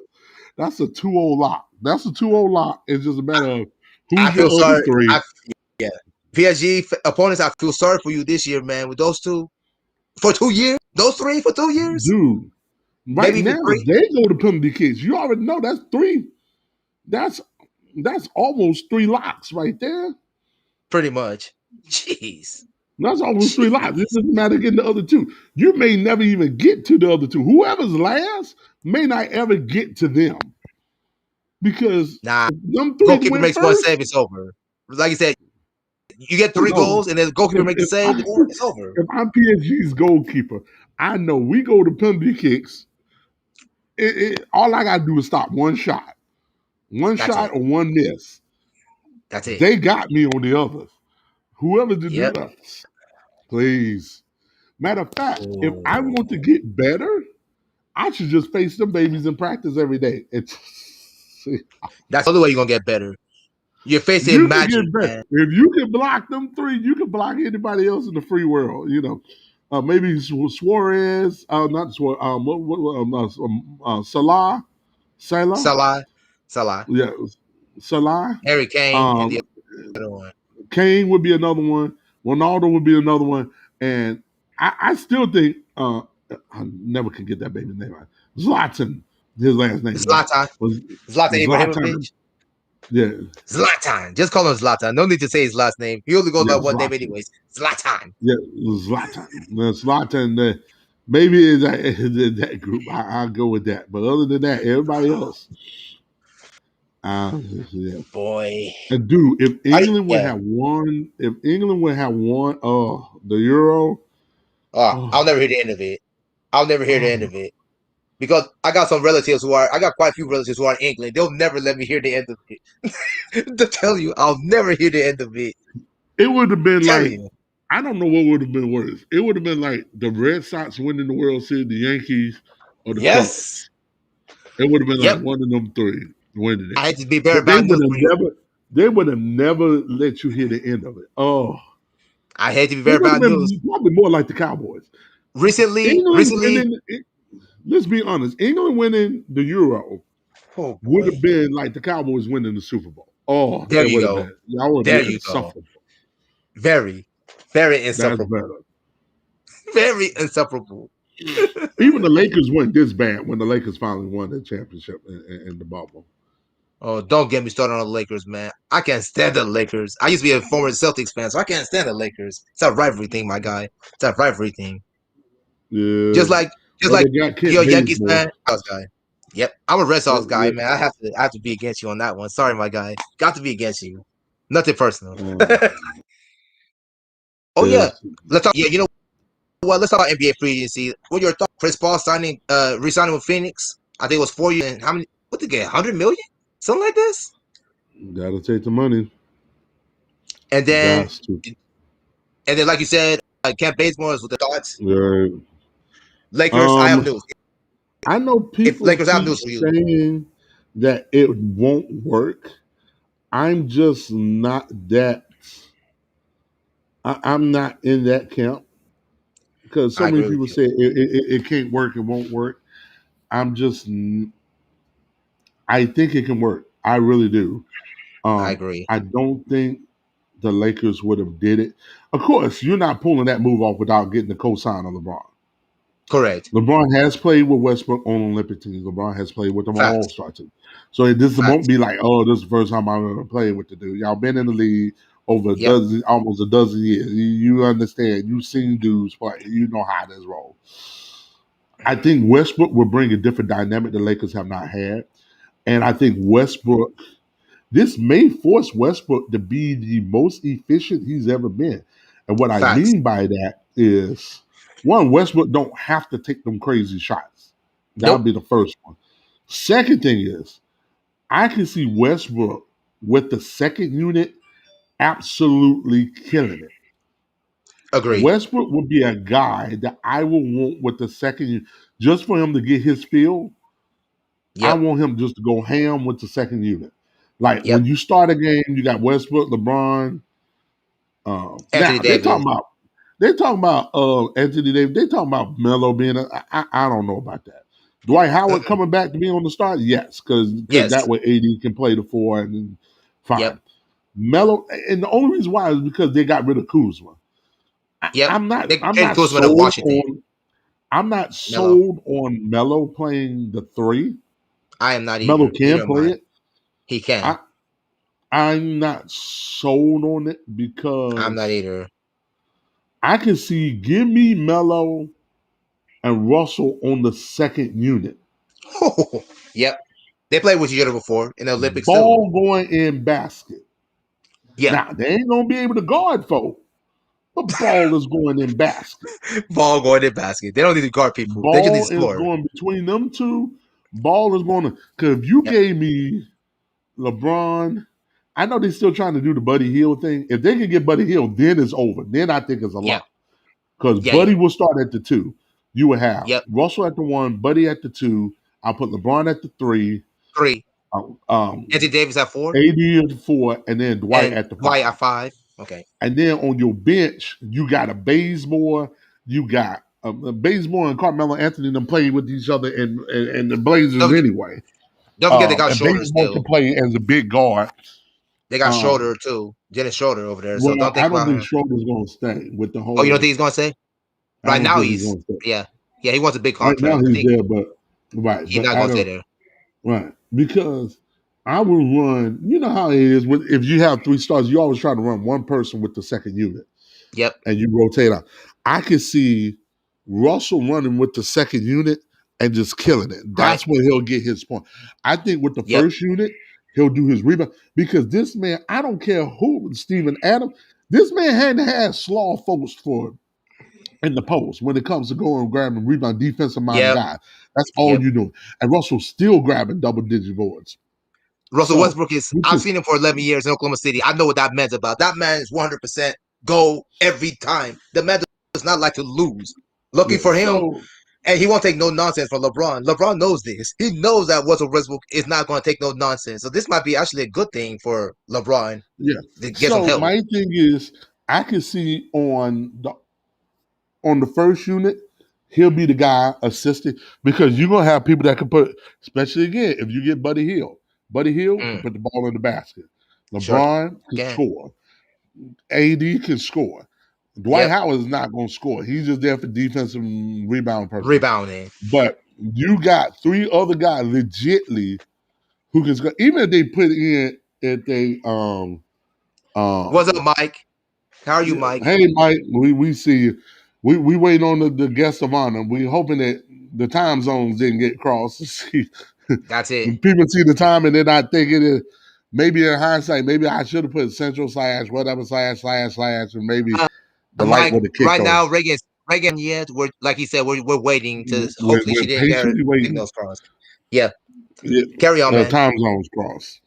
That's a 2-0 lock. That's a 2-0 lock. It's just a matter of I who's the feel other sorry. three. Yeah. PSG opponents, I feel sorry for you this year, man. With those two for 2 years, those three for 2 years, Dude, right maybe even now, three, they go to penalty kicks. You already know that's three. That's that's almost three locks right there. pretty much. Jeez. That's almost three lives. It doesn't matter getting the other two. You may never even get to the other two. Whoever's last may not ever get to them because Nah, if them three goalkeeper went makes one first. save, it's over. Like you said, you get Oh three no! goals, and then the goalkeeper If, make the if, I, save, it's over. if I'm PSG's goalkeeper, I know we go to penalty kicks. All I gotta do is stop one That's shot it. or one miss. That's it. They got me on the others. Whoever to do Yep. that, please. Matter of fact, if I want to Ooh. get better, I should just face them babies in practice every day. It's That's the only way you're gonna get better. You're facing you can magic, get better man. if you can block them three. You can block anybody else in the free world. Maybe Suarez, not Suarez. Salah, Salah, Salah, Salah, yeah, Salah. Harry Kane, and the Um, other one. Kane would be another one. Ronaldo would be another one. And I still think I never can get that baby's name right. Zlatan, his last name Zlatan, was Zlatan Zlatan. Ibrahimovic. Yeah, Zlatan. Just call him Zlatan. No need to say his last name. He only goes yeah, by one name Zlatan. anyways. Zlatan. Yeah, Zlatan. Zlatan. Maybe in that group, I'll go with that. But other than that, everybody else, yeah. Boy. And dude, Yeah. if England would have won, the Euro, Oh, I'll oh, never hear the end of it. I'll never hear the end oh, of it. Because I got quite a few relatives who are in England. They'll never let me hear the end of it. To tell you, I'll never hear the end of it. it would have been Tell like you. I don't know what would have been worse. It would have been like the Red Sox winning the World Series, the Yankees, or the Yes. Cubs. It would have been like Yep. one of them three winning it. I hate to be very But they bad would news have for you. never, they would have never let you hear the end of it. Oh, I hate to be it very would have bad news. been probably more like the Cowboys. England Recently, winning. Let's be honest. England winning the Euro oh would have boy. been like the Cowboys winning the Super Bowl. Oh, There it you would have go. been. Y'all would There be you go. insufferable. Very, very That's insufferable. better. Very insufferable. Even the Lakers weren't this bad when the Lakers finally won the championship in the bubble. Oh, don't get me started on the Lakers, man. I can't stand the Lakers. I used to be a former Celtics fan, so I can't stand the Lakers. It's a rivalry thing, my guy. It's a rivalry thing. Yeah. Just like just Well, like they got you're Kent a Yankees Bazemore. fan, Red Sox guy. Yep. I'm a Red Yeah, Sox guy, yeah. man. I have to be against you on that one. Sorry, my guy. Got to be against you. Nothing personal. Uh, Oh yeah. yes. Let's talk. Yeah, you know what? Let's talk about NBA free agency. What are your thoughts? Chris Paul re-signing with Phoenix. I think it was 4 years. And how many? What did they get? 100 million? Something like this. Gotta take the money. And then, Got to. like you said, Kent Bazemore is with the thoughts. Yeah. Lakers. I have Um, news. I know If people Lakers, I have keep news for you. saying that it won't work. I'm just not that. I'm not in that camp because so I many agree with people you. say it can't work, it won't work. I'm just, I think it can work. I really do. I agree. I don't think the Lakers would have did it. Of course, you're not pulling that move off without getting the cosign of LeBron. Correct. LeBron has played with Westbrook on Olympic teams. LeBron has played with them on All Facts. Star teams. So this won't Facts. be like, oh, this is the first time I'm going to play with the dude. Y'all been in the league over Yep. almost a dozen years. You understand. You've seen dudes play. You know how this rolls. I think Westbrook will bring a different dynamic the Lakers have not had. And I think Westbrook, this may force Westbrook to be the most efficient he's ever been. And what I Facts. mean by that is, one, Westbrook don't have to take them crazy shots. That would Nope. be the first one. Second thing is, I can see Westbrook with the second unit absolutely killing it. Agree. Westbrook would be a guy that I will want with the second unit just for him to get his feel. I Yep. want him just to go ham with the second unit. Like when Yep. you start a game, you got Westbrook, LeBron. Anthony Now Davis. they talking about Anthony Davis. They talking about Melo being I don't know about that. Dwight Howard Mm-mm. coming back to be on the start, yes, because that Yes. way AD can play the four and then Yep. fine. Melo, and the only reason why is because they got rid of Kuzma. Yep. They I'm traded not Kuzma to sold Washington. on I'm not Melo. sold on Melo playing the three. I am not Melo either. Neither can am play I. it. He can. I I'm not sold on it I'm not because either. I can see give me Melo and Russell on the second unit. Yep. They played with each other before in the Olympics too. Ball going in basket. Yeah. Now they ain't gonna be able to guard folk, but ball is going in basket. Ball going in basket. They don't need to guard people. They just need to Ball is score. going between them two. Ball is going to because if you Yep. gave me LeBron, I know they're still trying to do the Buddy Hield thing. If they can get Buddy Hield, then it's over. Then I think it's a Yep. lot. Because Yeah. Yeah. Buddy will start at the two. You would have Yep. Russell at the one, Buddy at the two. I'll put LeBron at the three, Three. Anthony um, Davis at four, AD at the four, and then Dwight and at the Dwight five. at five. Okay. And then on your bench, you got a Bazemore, you got Bazemore and Carmelo Anthony them play with each other and the Blazers Don't, anyway. don't forget they got And Schroeder Bazemore still. can play as a big guard. They got Um, Schroeder too. Dennis Schroeder over there. So well, don't think I don't about think him. Schroeder's going to stay with the Oh, you don't think whole. he's gonna say? I Right don't now think he's he's going to stay. yeah. Yeah, he wants a big Right now contract. I he's think there, but right, he's but not I gonna stay don't. there. Right, because I would run. You know how it is if you have three stars, you always try to run one person with the second unit. Yep. And you rotate out. I can see Russell running with the second unit and just killing it. Right. That's where he'll get his point. I think with the Yep. first unit, he'll do his rebound because this man, I don't care who, Steven Adams, this man hadn't had slaw folks for in the post when it comes to going and grabbing rebound defensive minded Yep. guy. That's all Yep. you doing. And Russell's still grabbing double digit boards. Russell So, Westbrook is. which I've is seen him for 11 years in Oklahoma City. I know what that man's about. That man is 100% go every time. The man does not like to lose. Lucky yeah, for him, so and he won't take no nonsense from LeBron. LeBron knows this. He knows that Russell Westbrook is not going to take no nonsense. So this might be actually a good thing for LeBron yeah. to get some So help. my thing is I can see on the first unit, he'll be the guy assisting because you're gonna have people that can put, especially again, if you get Buddy Hield. Buddy Hield can Mm, put the ball in the basket. sure LeBron can can. score. AD can score. Dwight Yep. Howard is not gonna score. He's just there for defensive rebound purposes. Rebounding. But you got three other guys legitly who can score. Even if they put in if they What's um up, Mike? How are you, yeah. Mike? Hey, Mike, we see you. We waiting on the guest of honor. We hoping that the time zones didn't get crossed. That's it. People see the time and they're not thinking it. Maybe in hindsight, maybe I should have put central slash whatever slash, and maybe the light Mike, would have kicked right on. now, Reagan yet. We're like he said, we're waiting to hopefully We're she didn't get her patiently waiting. signals crossed. Yeah. Yeah, Carry on, man. time zones crossed.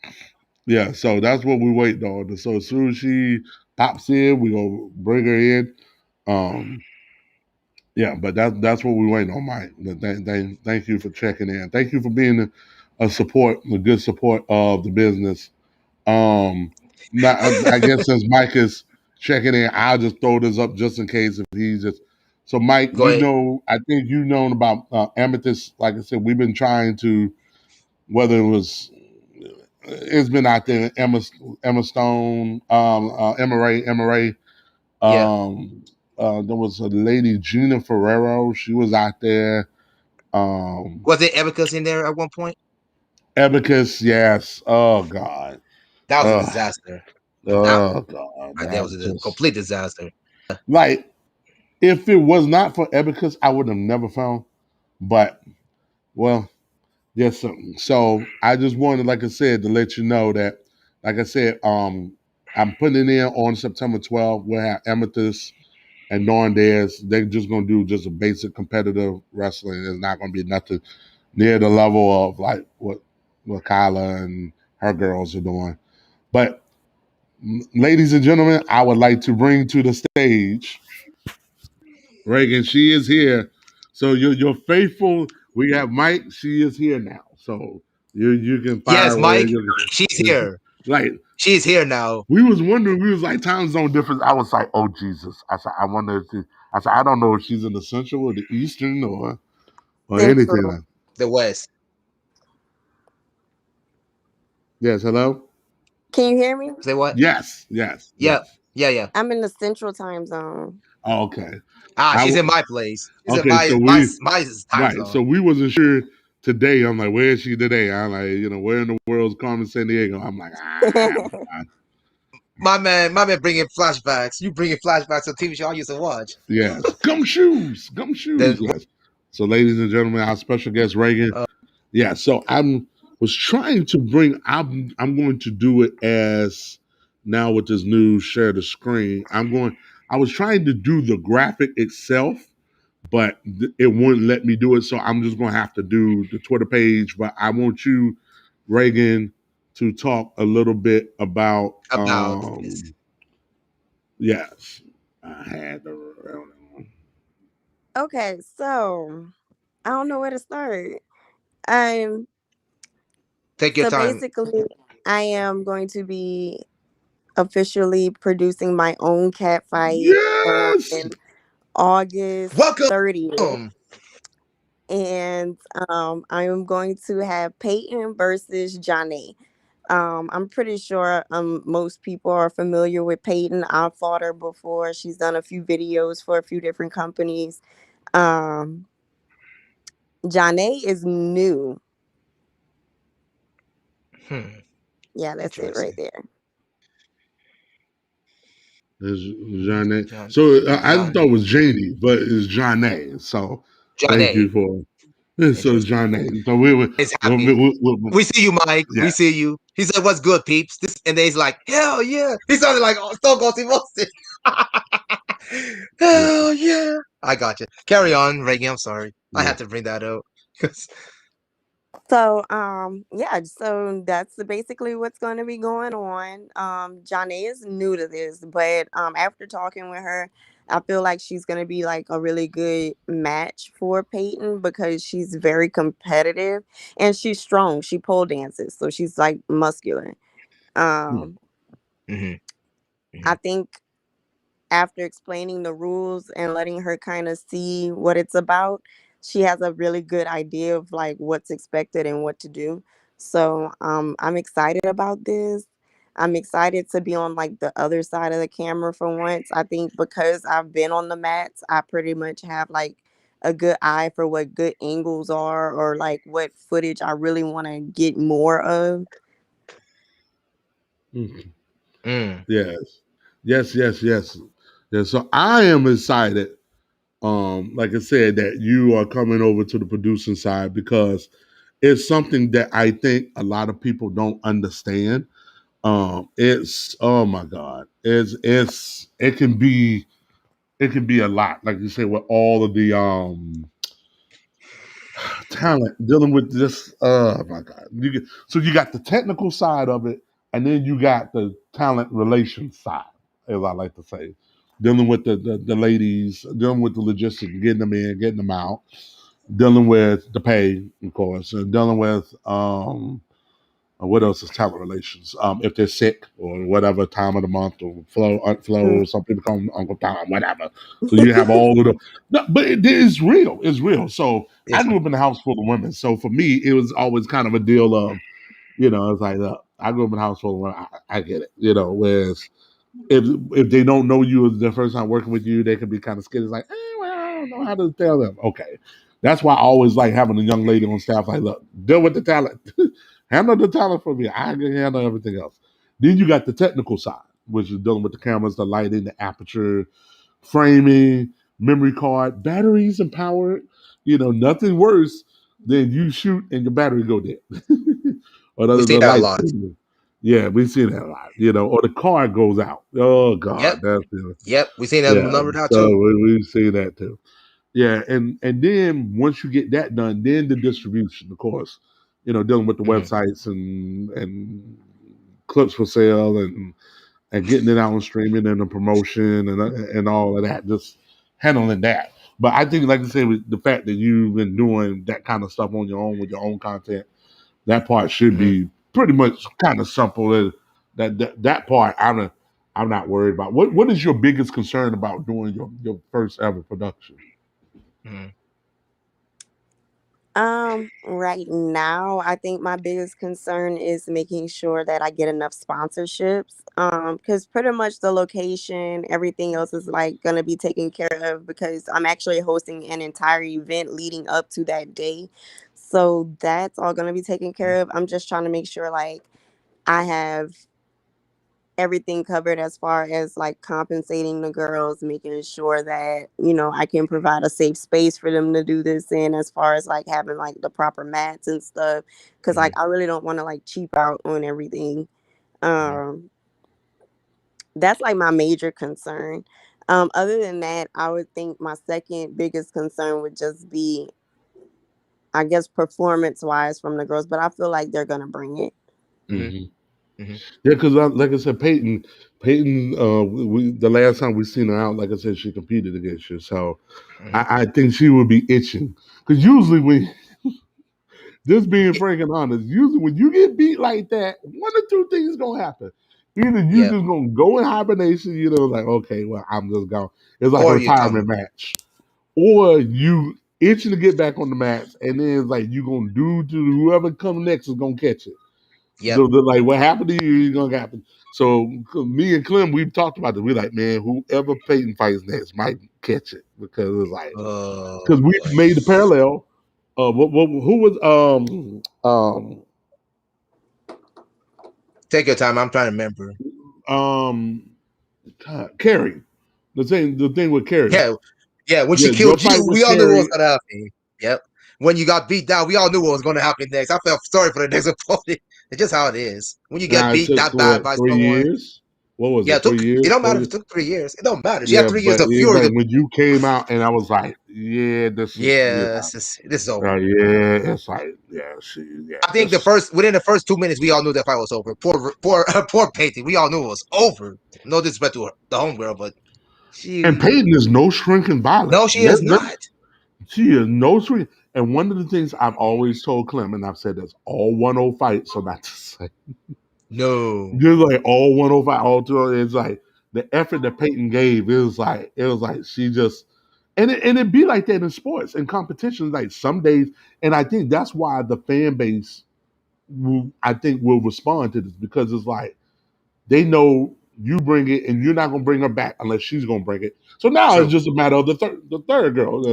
Yeah, so that's what we wait on. So as soon as she pops in, we gonna bring her in. Um, Yeah, but that's what we waiting on, Mike. Thank you for checking in. Thank you for being a good support of the business. Not, I guess since Mike is checking in, I'll just throw this up just in case if he's just. So, Mike, Go ahead. I think you known about Amethyst. Like I said, we've been trying to, whether it was, it's been out there. Emma Stone, Emma Ray. Yeah. There was a lady, Gina Ferrero. She was out there. Was it Abacus in there at one point? Abacus, yes. Oh God. That was a Oh, disaster. That oh God. that That was a just complete disaster. like if it was not for Abacus, I would have never found. But well, yes. So I just wanted, like I said, to let you know that, like I said, I'm putting it in on September 12th. We'll have Amethyst and Norn Dares. They're just gonna do just a basic competitive wrestling. It's not gonna be nothing near the level of like what Kyla and her girls are doing. But ladies and gentlemen, I would like to bring to the stage Reagan. She is here. So you're faithful. We have Mike. She is here now. So you can fire Yes, away. Mike. She's here. Like She's here now. we was wondering, we was like time zone difference. I was like, oh Jesus. I said, I wonder if I said, I don't know if she's in the central or the eastern or anything Central. like. The West. Yes, hello. Can you hear me? Say what? Yes. Yeah. Yeah. I'm in the central time zone. Oh, okay. Ah, she's in I my place. She's in okay. my So my time right. zone. So we wasn't sure today. I'm like, where is she today? I'm like, where in the world's Carmen San Diego? I'm like, my man, bringing flashbacks. You bringing flashbacks to a TV show I used to watch. Yes, gumshoes, gumshoes. Then Yes. So, ladies and gentlemen, our special guest Reagan. uh, Yeah. So I'm was trying to bring. I'm going to do it as now with this new share the screen. I'm going. I was trying to do the graphic itself, but it wouldn't let me do it. So I'm just going to have to do the Twitter page. But I want you, Reagan, to talk a little bit about. about this. Yes, I had the. Okay, so I don't know where to start. Um, Take your so time. basically, I am going to be officially producing my own cat fight on Yes. August Welcome. 30th. And I am going to have Peyton versus Johnny. I'm pretty sure most people are familiar with Peyton. I've fought her before. She's done a few videos for a few different companies. Um, Johnny is new. Hmm. Yeah, that's it right Interesting. there. It's Jeanne. John. So I just John. thought it was Janie, but it's Jeanne. So John thank A. you for so it's Interesting. Jeanne. So we He's happy. We see you, Mike. yeah. We see you. He said, "What's good, peeps?" This, and then he's like, "Hell yeah!" He sounded like Stone Cold Steve Austin. Yeah. Hell yeah! I got you. Carry on, Reagan. I'm sorry. I Yeah. had to bring that up. So, yeah, so that's basically what's going to be going on. Johnny is new to this, but after talking with her, I feel like she's going to be like a really good match for Peyton because she's very competitive and she's strong. She pole dances, so she's like muscular. Hmm. Um, hmm I hmm think after explaining the rules and letting her kind of see what it's about, she has a really good idea of like what's expected and what to do. So I'm excited about this. I'm excited to be on like the other side of the camera for once. I think because I've been on the mats, I pretty much have like a good eye for what good angles are or like what footage I really want to get more of. Hmm. Mm. Yes. Yes. Yes. Yes. Yeah. So I am excited. Like I said, that you are coming over to the producing side because it's something that I think a lot of people don't understand. It's oh my god, it can be a lot. Like you say, with all of the talent dealing with this. Oh my god, so you got the technical side of it, and then you got the talent relations side, as I like to say, dealing with the ladies, dealing with the logistics, getting them in, getting them out, dealing with the pay, of course, and dealing with what else is talent relations? If they're sick or whatever time of the month or Mm. flow, some people call them Uncle Tom, whatever. So you have all of the, no, but it is real. It's real. So I Yes. grew up in a house full of women. So for me, it was always kind of a deal of, it's like, I grew up in a house full of women. I get it. Whereas if they don't know you as their first time working with you, they can be kind of scared. It's like, well, I don't know how to tell them. Okay, that's why I always like having a young lady on staff. Like, look, deal with the talent, handle the talent for me. I can handle everything else. Then you got the technical side, which is dealing with the cameras, the lighting, the aperture, framing, memory card, batteries, and power. Nothing worse than you shoot and your battery go dead, or We see the that a lights. lot. Yeah, we see that a lot, or the car goes out. Oh Yep. God, Yep. We seen that yeah. number now So too. we see that too. Yeah, and then once you get that done, then the distribution, of course, dealing with the hmm websites and clips for sale and getting it out and streaming and the promotion and all of that, just handling that. But I think, like I said, with the fact that you've been doing that kind of stuff on your own with your own content, that part should hmm be pretty much kind of simple. That part I'm not worried about. What is your biggest concern about doing your first ever production? hmm Right now, I think my biggest concern is making sure that I get enough sponsorships. Because pretty much the location, everything else is like gonna be taken care of because I'm actually hosting an entire event leading up to that day. So that's all gonna be taken care of. I'm just trying to make sure like I have everything covered as far as like compensating the girls, making sure that, you know, I can provide a safe space for them to do this in, as far as like having like the proper mats and stuff. Cause like Hmm. I really don't want to like cheap out on everything. Hmm. Um, that's like my major concern. Other than that, I would think my second biggest concern would just be, I guess, performance wise from the girls, but I feel like they're gonna bring it. Hmm. Hmm. Hmm. Yeah, because like I said, Peyton, the last time we seen her out, like I said, she competed against you. So Hmm. I think she would be itching. Because usually when, just being frank and honest, usually when you get beat like that, one or two things gonna happen. Either you Yep. just gonna go in hibernation, like, okay, well, I'm just gone. It's like a Or you come. retirement match. Or you itching to get back on the mats, and then it's like you gonna do to whoever comes next is gonna catch it. Yep. Like what happened to you is gonna happen. So me and Clem, we've talked about it. We're like, man, whoever Peyton fights next might catch it because it's like Oh because we boy. made the parallel. Who was Take your time. I'm trying to remember. um Carrie. The thing with Carrie. Yeah. Yeah. When she Yeah, your killed fight you, with we all knew what was Carrie. gonna happen. Yep. When you got beat down, we all knew what was gonna happen next. I felt sorry for the next opponent. It's just how it is. When you get Now it beat took that bad what by 3 years? someone, What was yeah, it? it took. 3 years? It don't matter 4 if years? it took 3 years. It don't matter. She had Yeah, 3 years but of it's fury. like when you came out and I was like, yeah, this is Yeah, this is over. yeah, it's like yeah, I think the this. first within the first 2 minutes, we all knew that fight was over. Poor Peyton. We all knew it was over. No disrespect to her, the homegirl, but And she. Peyton is no shrinking violet. No, she is not. She is no shrink. And one of the things I've always told Clem, and I've said this, all 105 fights, so not to say, No. just like all 105, all two, it's like the effort that Peyton gave, it was like she just, and it be like that in sports and competitions, like some days, and I think that's why the fan base, I think, will respond to this because it's like, they know you bring it, and you're not gonna bring her back unless she's gonna bring it. So now it's True. just a matter of the third girl,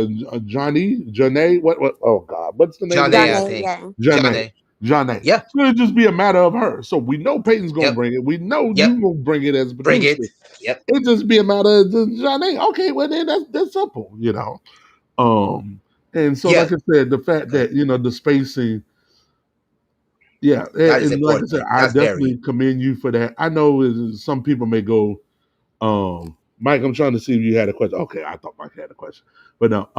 Johnny. What? Oh God, what's the name of the Johnny, girl? I Johnny, think. yeah. Johnny. Johnny. Johnny. Yeah. So it'll just be a matter of her. So we know Peyton's gonna Yep. bring it. We know Yep. you gonna bring it as a Bring it. producer. Yep. It just be a matter of Johnny. Okay, well then that's simple. Um, and so Yeah. like I said, the fact Good. that the spacing, yeah, That is and like I said, important. I That's very. definitely commend you for that. I know some people may go, Mike, I'm trying to see if you had a question. Okay, I thought Mike had a question, but no.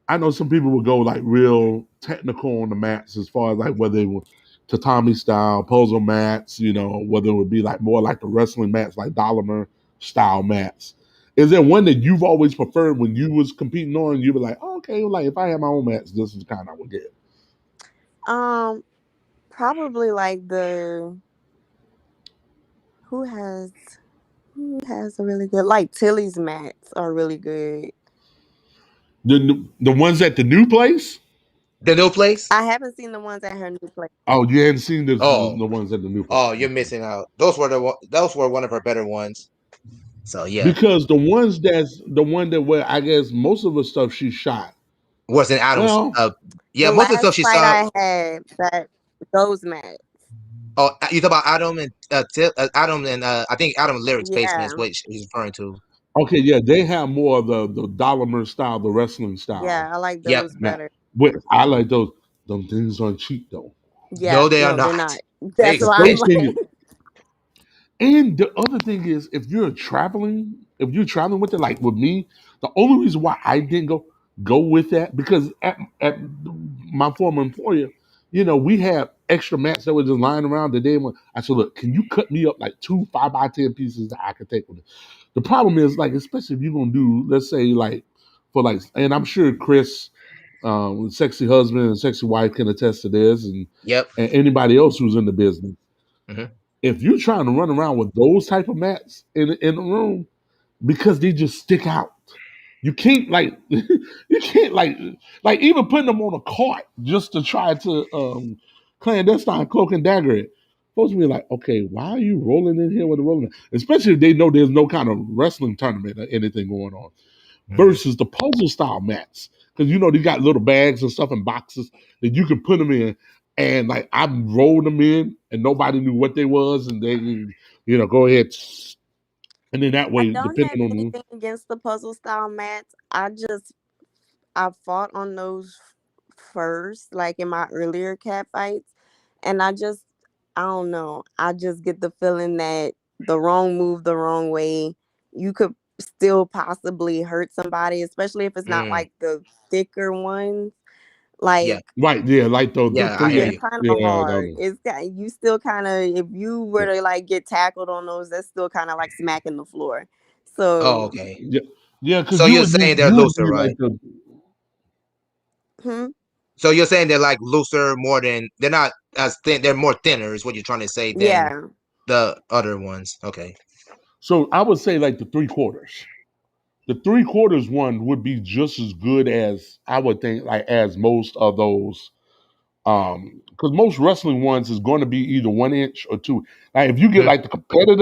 I know some people would go like real technical on the mats as far as like whether they were tatami style, puzzle mats, whether it would be like more like the wrestling mats, like Dolomer style mats. Is there one that you've always preferred when you was competing on? You were like, oh, okay, like if I had my own mats, this is the kind I would get. Um, Probably like the who has who has a really good, like Tilly's mats are really good. The ones at the new place. The new place? I haven't seen the ones at her new place. Oh, you hadn't seen Oh. the ones at the new place. Oh, you're Okay. missing out. Those were one of her better ones. So yeah. Because the ones that's the one that where I guess most of the stuff she shot. Was in Adams. Well, Yeah, The most of the last stuff she fight saw. I had, that those mats. Oh, you talk about Adam and Adam and I think Adam Lyric's basement is Yeah, what he's referring to. okay, yeah, they have more of the Dolomer style, the wrestling style. yeah, I like Yep. those Matt, better. which I like those. Them things aren't cheap though. Yeah, No, they are no, they're not. not. They That's The why I'm first expensive. thing, like, and the other thing is, if you're traveling with it, like with me, the only reason why I didn't go with that because at my former employer, we had extra mats that were just lying around the day. I said, look, can you cut me up like two 5x10 pieces that I could take with it? The problem is, like, especially if you're gonna do, let's say, like, for like, and I'm sure Chris, sexy husband and sexy wife can attest to this, and Yep. anybody else who's in the business, Hmm. if you're trying to run around with those type of mats in the room because they just stick out. You can't like you can't like even putting them on a cart just to try to clandestine cloak and dagger it. Folks be like, okay, why are you rolling in here with a rolling? Especially if they know there's no kind of wrestling tournament or anything going on Hmm. versus the puzzle style mats. Because they got little bags and stuff and boxes that you can put them in. And like I rolled them in and nobody knew what they was. And Go ahead, and then that I way, don't have depending on the, anything against the puzzle style mats. I fought on those first, like in my earlier cat fights, and I don't know. I just get the feeling that the wrong move the wrong way, you could still possibly hurt somebody, especially if it's not Mm, like the thicker ones. yeah, Like right, yeah, like the yeah, I hear they're three-eight, you. kind of yeah, hard. You still kind of, if you were yeah, to like get tackled on those, that's still kind of like smacking the floor. Oh, So, okay. yeah, yeah, because So you're saying they're you would looser, be right? like the hmm, So you're saying they're like looser, more than they're not as thin. They're more thinner, is what you're trying to say than yeah. the other ones. Okay. so I would say like the three quarters. The three quarters one would be just as good as I would think, like as most of those. Because most wrestling ones is going to be either 1 inch or two. Like if you get Mm, like the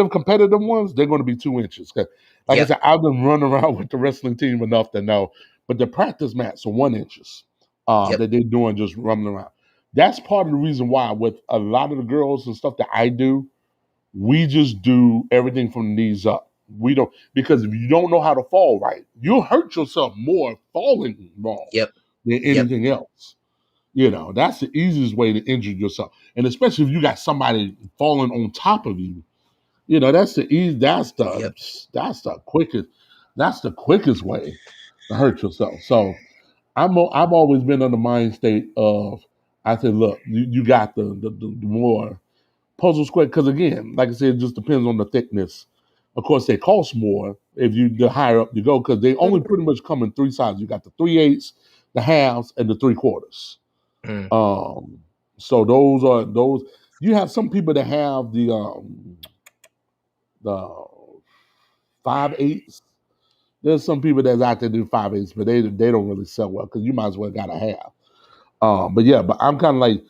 competitive ones, they're going to be 2 inches. 'Cause like I yep. said, I've been running around with the wrestling team enough to know. But the practice mats are 1 inches. Yep. That they're doing just running around. That's part of the reason why with a lot of the girls and stuff that I do, we just do everything from the knees up. We don't because if you don't know how to fall right, you'll hurt yourself more falling wrong Yep. than Yep. anything else. That's the easiest way to injure yourself. And especially if you got somebody falling on top of you, that's the easy Yep. that's the quickest way to hurt yourself. So I've always been in the mind state of I said, look, you got the more puzzle square because again, like I said, it just depends on the thickness. Of course, they cost more if you the higher up you go because they only pretty much come in three sizes. You got the 3/8, the halves, and the three quarters. Mm, Um, so those are those. You have some people that have the 5/8. There's some people that's out there do 5/8, but they don't really sell well because you might as well got a half. But yeah, but I'm kind of like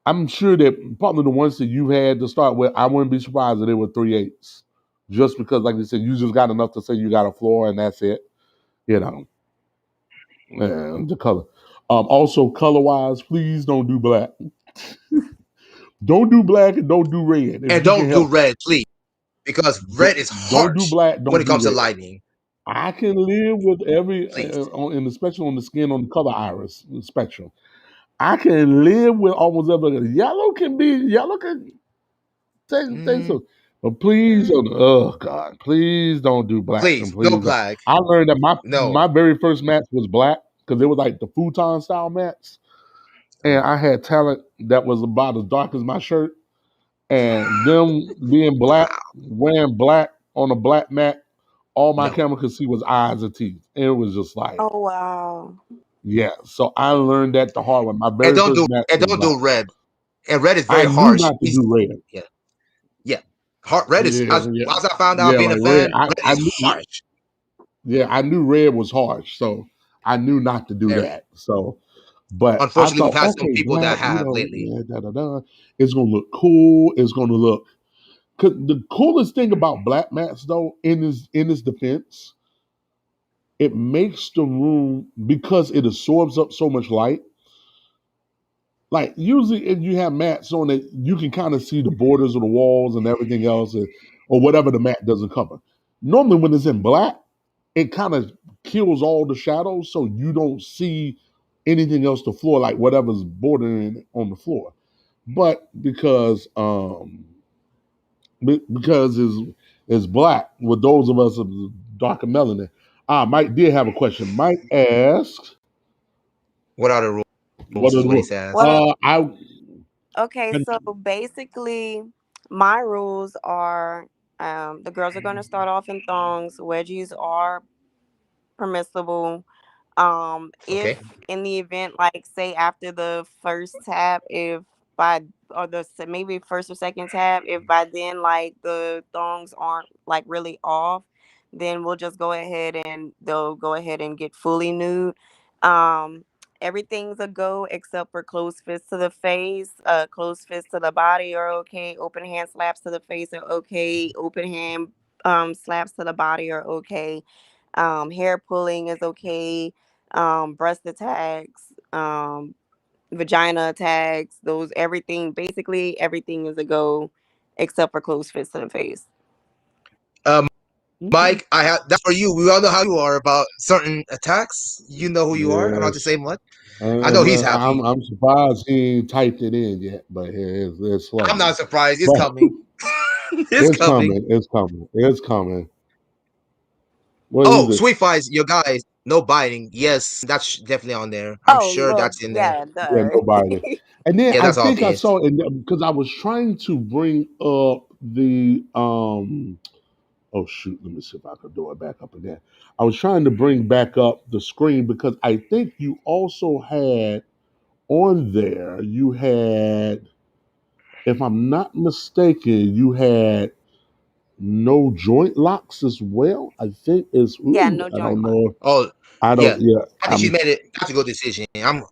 I'm sure that probably the ones that you had to start with, I wouldn't be surprised if they were 3/8, just because like you said, you just got enough to say you got a floor and that's it. You know, and the color. Also color wise, please don't do black. Don't do black and don't do red if and you can don't do help it. red, please, because red is Don't do harsh black. when Don't it do comes to red. lightning. I can live with every, Please. and especially on the skin on the color iris spectrum. I can live with almost every yellow can take Mm, some, but please, oh God, please don't do black and please, no please don't. black. I learned that my No. very first match was black because they were like the futon style mats, and Oh, I had talent that was about as dark as my shirt, and them being black, wow. wearing black on a black mat, all my No. camera could see was eyes and teeth. And it was just like, Oh wow. yeah. So I learned that the hard way. My And very don't first do match and was don't black. do red. And red is I very knew harsh. not to do red. Yeah. Yeah. Red is Yeah, yeah, as I found out yeah. being a Like red, fan, red I is knew. harsh. Yeah, I knew red was harsh, so I knew not to do Very. that. So, but I Unfortunately, we've thought, had some okay, people black, that have lately. yeah, da da da. It's gonna look cool. It's gonna look. Cause the coolest thing about black mats, though, in his defense, it makes the room because it absorbs up so much light. Like usually, if you have mats on it, you can kind of see the borders of the walls and everything else, or whatever the mat doesn't cover. Normally, when it's in black, it kind of kills all the shadows, so you don't see anything else to the floor, like whatever's bordering on the floor. But because it's black, with those of us of darker melanin. Mike did have a question. Mike asked, What are the "What rules? are Is the what he rules?" says. Well, I okay, so basically my rules are the girls are going to start off in thongs, wedgies are permissible. If Okay. in the event, like say after the first tap, if by or maybe first or second tap, if by then like the thongs aren't like really off, then we'll just go ahead and they'll go ahead and get fully nude. Um, Everything's a go except for closed fists to the face, closed fists to the body are okay, open hand slaps to the face are okay, open hand slaps to the body are okay. Hair pulling is okay. Breast attacks, vagina attacks, those everything basically everything is a go except for closed fists to the face. Okay. Mike, I have that's for you. We all know how you are about certain attacks. You know who you are. I don't have to Yes. say much. I know And he's I'm happy. I'm surprised he ain't typed it in yet, but it's I'm slowly. not surprised. It's But coming. It's it's coming. coming. It's coming. It's coming. What is Oh, it? Sweet Fies, your guys, no biting. Yes, that's definitely on there. I'm Oh sure well, that's in there. yeah, Yeah, duh. nobody. And then Yeah, I that's think I obvious. saw it because I was trying to bring up the oh shoot, let me see if I can do it back up again. I was trying to bring back up the screen because I think you also had on there, you had, if I'm not mistaken, you had no joint locks as well. I think it's Yeah, ooh, no I joint don't lock. know. Oh, I don't yeah. yeah, I think she's made it. That's a good decision. I'm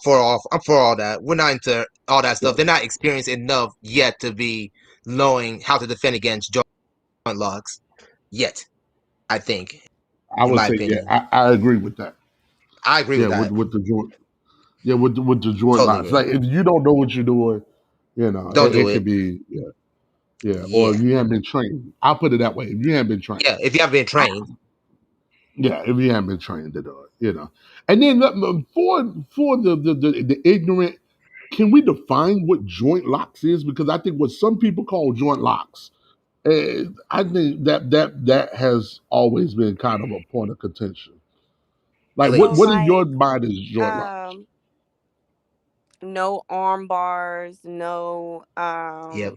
for all that. We're not into all that yeah. stuff. They're not experienced enough yet to be knowing how to defend against joint locks yet. I think, I in would my say yeah, opinion, I agree with that. I agree Yeah, with that. with the joint. Yeah, with the joint Totally locks. agree. Like if you don't know what you're doing, Don't do it could it. be yeah, or Yeah, you haven't been trained. I'll put it that way. If you haven't been trained. yeah. If you have been trained, Yeah, if you haven't been trained to do it. And then for the ignorant, can we define what joint locks is? Because I think what some people call joint locks, I think that has always been kind of a point of contention. Like So what please. in your like mind is joint locks? um no arm bars, no Yep,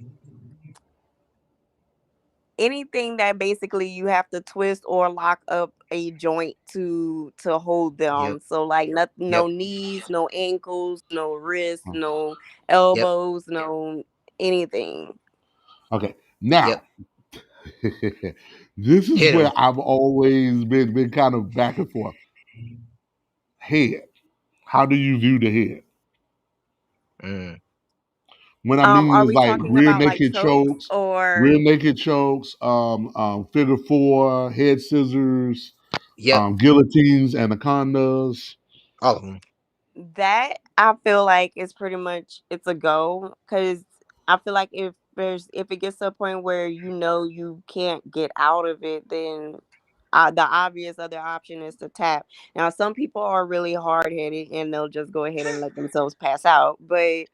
anything that basically you have to twist or lock up a joint to hold yep, them. So like nothing, yep, no knees, no ankles, no wrists, Oh, no yep, elbows, no anything. okay, yep. now this is Hit where him. I've always been kind of back and forth. Head. How do you view the head? Mm. What I mean Are is we like talking about like chokes rear or naked chokes, figure four, head scissors, Yep, guillotines, anacondas. all of them. that? I feel like it's pretty much it's a go because I feel like if it gets to a point where you know you can't get out of it, then the obvious other option is to tap. Now, some people are really hard headed and they'll just go ahead and let themselves pass out, but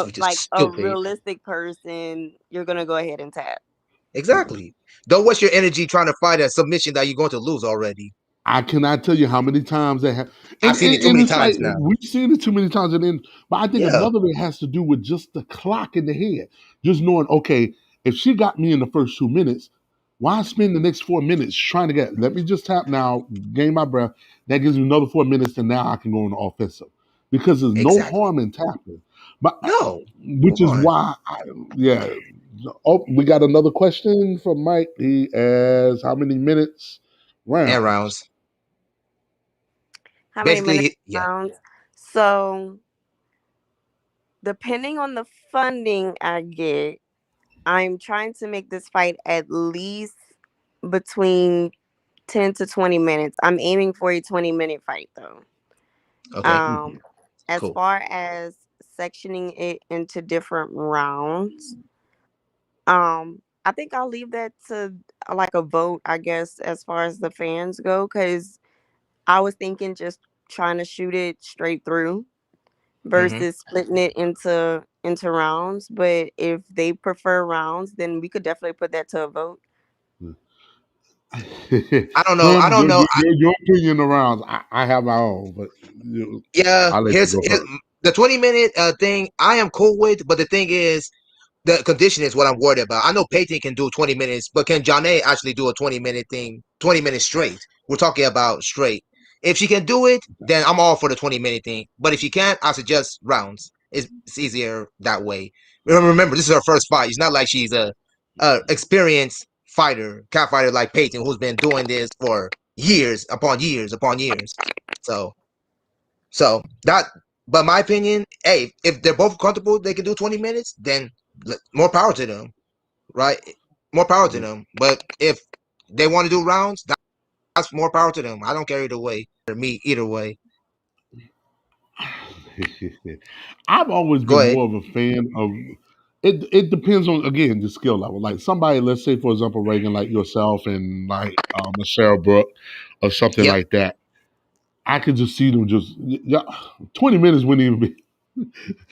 Which is like a stupid. realistic person, you're gonna go ahead and tap. Exactly. Don't waste your energy trying to fight a submission that you're going to lose already. I cannot tell you how many times they have, I've seen it too and many it's like times now. we've seen it too many times. And then, but I think Yeah, another of it has to do with just the clock in the head, just knowing, okay, if she got me in the first 2 minutes, why spend the next 4 minutes trying to get? Let me just tap now, gain my breath. That gives me another 4 minutes, and now I can go on the offensive because there's no exactly. harm in tapping. But No, no which is harm. why, yeah. Oh, we got another question from Mike. He asks, "How many minutes And rounds?" rounds. How many minutes Basically, yeah. rounds? So depending on the funding I get, I'm trying to make this fight at least between 10 to 20 minutes. I'm aiming for a 20-minute fight though. Okay, Um as cool. far as sectioning it into different rounds, I think I'll leave that to like a vote, I guess, as far as the fans go cuz I was thinking just trying to shoot it straight through Hmm. versus splitting it into rounds, but if they prefer rounds, then we could definitely put that to a vote. I don't know. I Clem, don't know. your opinion around. I have my own, but Yeah, I'll let you go here's first. the 20-minute thing. I am cool with, but the thing is, the condition is what I'm worried about. I know Peyton can do 20 minutes, but can Janae actually do a 20-minute thing, 20 minutes straight? We're talking about straight. If she can do it, then I'm all for the 20-minute thing. But if she can't, I suggest rounds. It's easier that way. Remember, this is her first fight. It's not like she's a experienced fighter, cat fighter like Peyton, who's been doing this for years upon years upon years. So, so that, but my opinion, hey, if they're both comfortable, they can do 20 minutes, then more power to them, right? More power to them. But if they want to do rounds, that's more power to them. I don't care either way. Or me either way. I've always Go been ahead. more of a fan of. it depends on, again, the skill level. Like somebody, let's say for example, Reagan, like yourself and like a Sarah Brooke or something Yep. like that. I could just see them just, yeah, 20 minutes wouldn't even be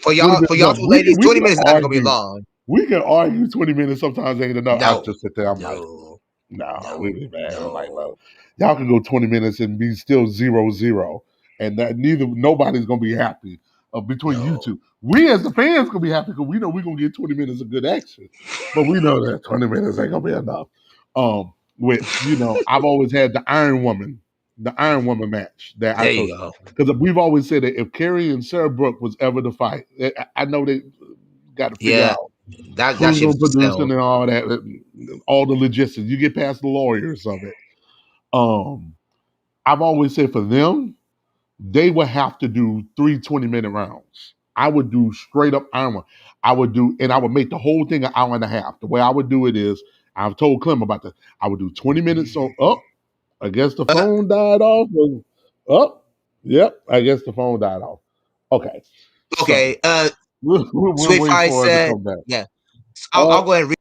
twenty For minutes. y'all No, two ladies, we 20 can minutes is not gonna be argue. long. We can argue 20 minutes. Sometimes ain't enough. I No, just sit there. I'm like, no, no, we no, be mad. I'm like, look, no, y'all can go 20 minutes and be still 0-0, and that nobody's gonna be happy between you no. two. We as the fans gonna be happy because we know we're gonna get 20 minutes of good action, but we know that 20 minutes ain't gonna be enough. Which I've always had the Iron Woman match that I There you told, go. because we've always said that if Carrie and Sarah Brooke was ever to fight, I know they got to figure Yeah, out that who's shit gonna is for produce it sale. and all that, all the logistics. You get past the lawyers of it. Um, I've always said for them, they would have to do 3 20-minute rounds. I would do straight up Iron Man. And I would make the whole thing an hour and a half. The way I would do it is, I've told Clem about this. I would do 20 minutes on up. I guess the Uh, phone died off. Up. Yep. I guess the phone died off. Okay. So okay. we'll Sweet wait Fi for it to said, come back. yeah. Uh, I'll go ahead and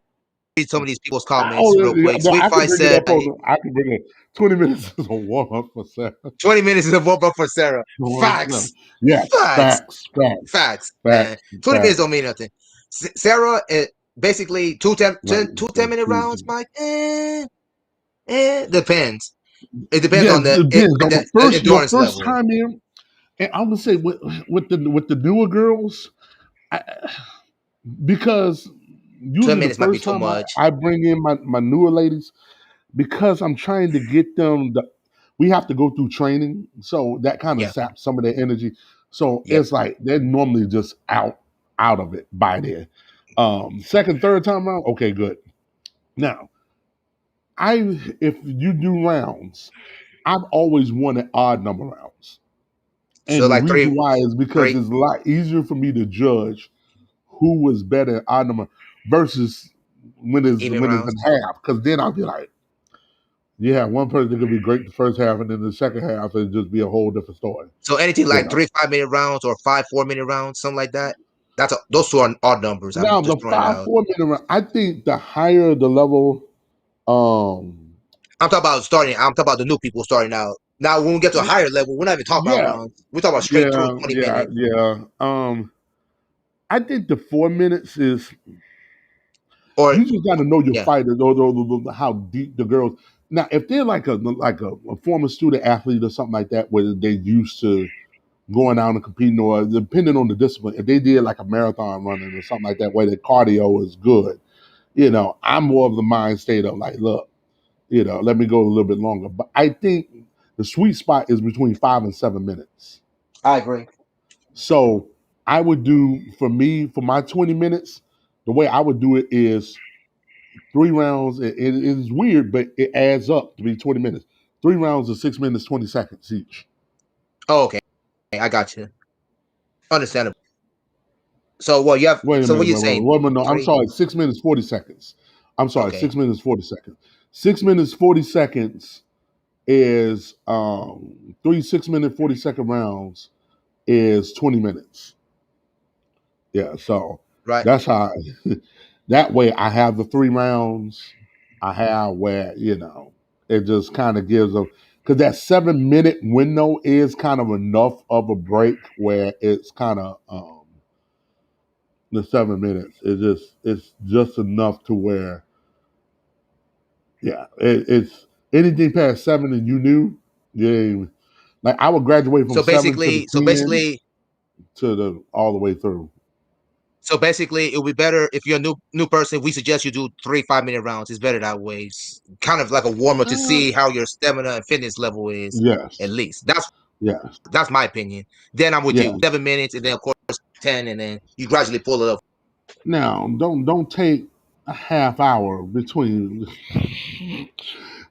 read some of these people's comments Oh, real yeah, quick. no, Sweet I can Fi bring it said, up on. I can bring it. 20 minutes is a warm up for Sarah. 20 minutes is a warm up for Sarah. No. Facts. Yes, Facts. facts, facts, Facts, man. facts, 20 minutes facts. don't mean nothing. Sarah, basically two ten, Right. two 10 minute rounds, Mike. Depends. It depends Yeah, on it depends on the your endurance first level. time in. And I'm gonna say with the newer girls, I, because 20 usually the minutes might be first too time much. I bring in my newer ladies, because I'm trying to get them we have to go through training, so that kind of Yeah. saps some of their energy. So Yep. it's like they're normally just out of it by then. Second, third time around, okay, good. Now, if you do rounds, I've always wanted odd number rounds. So And the like reason why is because three it's a lot easier for me to judge who was better at odd number versus even when it's rounds. in half. Because then I'll be like, yeah, one person could be great the first half, and then the second half it'd just be a whole different story. So anything You like know. 3 5 minute rounds or 5 4 minute rounds, something like that. Those two are odd numbers. I'm Now just the throwing it five out. 4 minute round, I think the higher the level, um, I'm talking about starting. I'm talking about the new people starting out. Now, when we get to a higher level, we're not even talking about yeah, rounds. We're talking about straight through yeah, 20 yeah, minutes yeah. I think the 4 minutes is, or you just got to know your yeah, fighters, or how deep the girls. Now, if they're like a former student athlete or something like that, where they used to going out and competing, or depending on the discipline, if they did like a marathon running or something like that, where their cardio is good, I'm more of the mind state of like, look, let me go a little bit longer. But I think the sweet spot is between 5 and 7 minutes. I agree. So I would do, for me, for my 20 minutes, the way I would do it is 3 rounds. It is weird, but it adds up to be 20 minutes. 3 rounds of 6 minutes, 20 seconds each. Oh, okay, I got you. Understandable. So what you have? Wait a So what minute, you wait, wait, saying? wait, wait, no, I'm Three. sorry, 6 minutes, 40 seconds. I'm sorry, Okay. 6 minutes, 40 seconds. 6 minutes, 40 seconds is 3 6 minute, 40 second rounds is 20 minutes. Yeah, so Right. that's how that way I have the 3 rounds. I have where, it just kind of gives them, because that 7 minute window is kind of enough of a break where it's kind of the 7 minutes is it's just enough to where, yeah, it's anything past seven and you knew, yeah, like I would graduate from So 7 to the basically, 10 to the all the way through. it would be better if you're a new person. We suggest you do 3 5 minute rounds. It's better that way. It's kind of like a warm up to Uh, see how your stamina and fitness level is. At yes, least yes, that's my opinion. Then I'm with you. yes. 7 minutes, and then of course 10, and then you gradually pull it up. Now, don't take a half hour between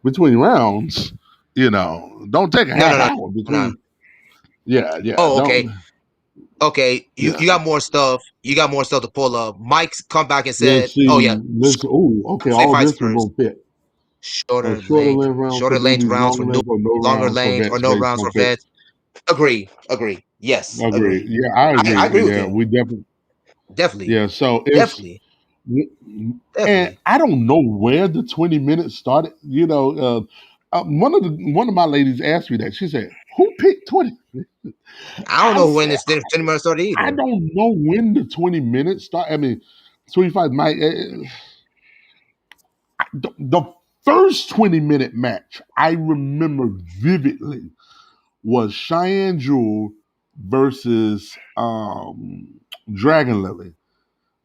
rounds. Don't take a No, half no, no, hour no. between. Yeah, yeah. Oh, okay, Don't. okay. Yeah. You got more stuff. You got more stuff to pull up. Mike's come back and said, Let's "Oh yeah, see. Let's. Oh, okay. say All fights this one first. gonna fit. Shorter length rounds for Shorter length newbies, rounds for longer newbies, length or no longer rounds for lanes or no vets rounds gonna for fit. vets." Agree. Yes, Agree. agree. Yeah, I I agree. agree with Yeah, you. we definitely. Definitely, Yeah. So it's definitely. And Definitely. I don't know where the 20 minutes started. One of my ladies asked me that. She said, "Who picked 20?" I don't I know when said, this 10 minutes started "I either. don't know when the 20 minutes start." I mean, 25 might. The first 20-minute match I remember vividly was Cheyenne Jewel versus Dragon Lily.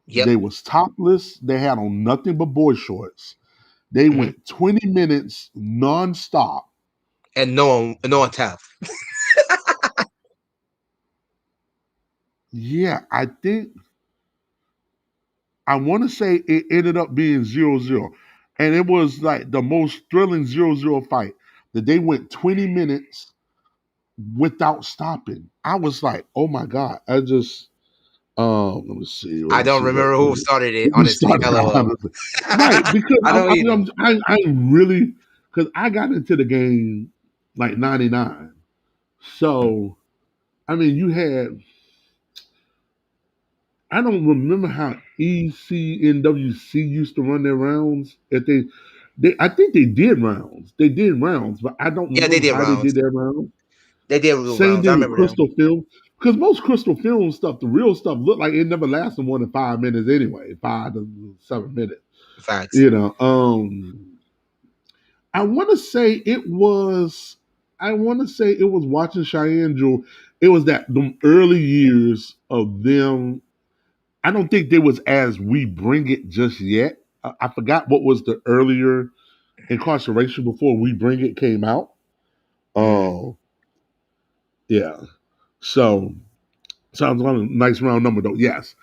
Yep. They was topless. They had on nothing but boy shorts. They Hmm. went 20 minutes nonstop. And no one tapped. Yeah, I want to say it ended up being 0-0. And it was like the most thrilling 0-0 fight that they went 20 minutes without stopping. I was like, oh my God. Let me see. I don't remember who started it. Let me Honestly, start it out. LOL. Honestly. Right, because I don't either. I'm really, because I got into the game like 99. So, I mean, I don't remember how ECNWC used to run their rounds. I think they did rounds. They did rounds, but I don't Yeah, they remember did how they rounds. did their rounds. They did real Same rounds. I thing with remember them. Crystal Film, because most Crystal Film stuff, the real stuff, looked like it never lasted more than 5 minutes anyway, 5 to 7 minutes. Facts. You know, I want to say it was. I want to say it was watching Cheyenne Jewel. It was that them early years of them. I don't think they was as we bring it just yet. I forgot what was the earlier incarceration before we bring it came out. Hmm. Oh, yeah. So sounds like a nice round number though. Yes.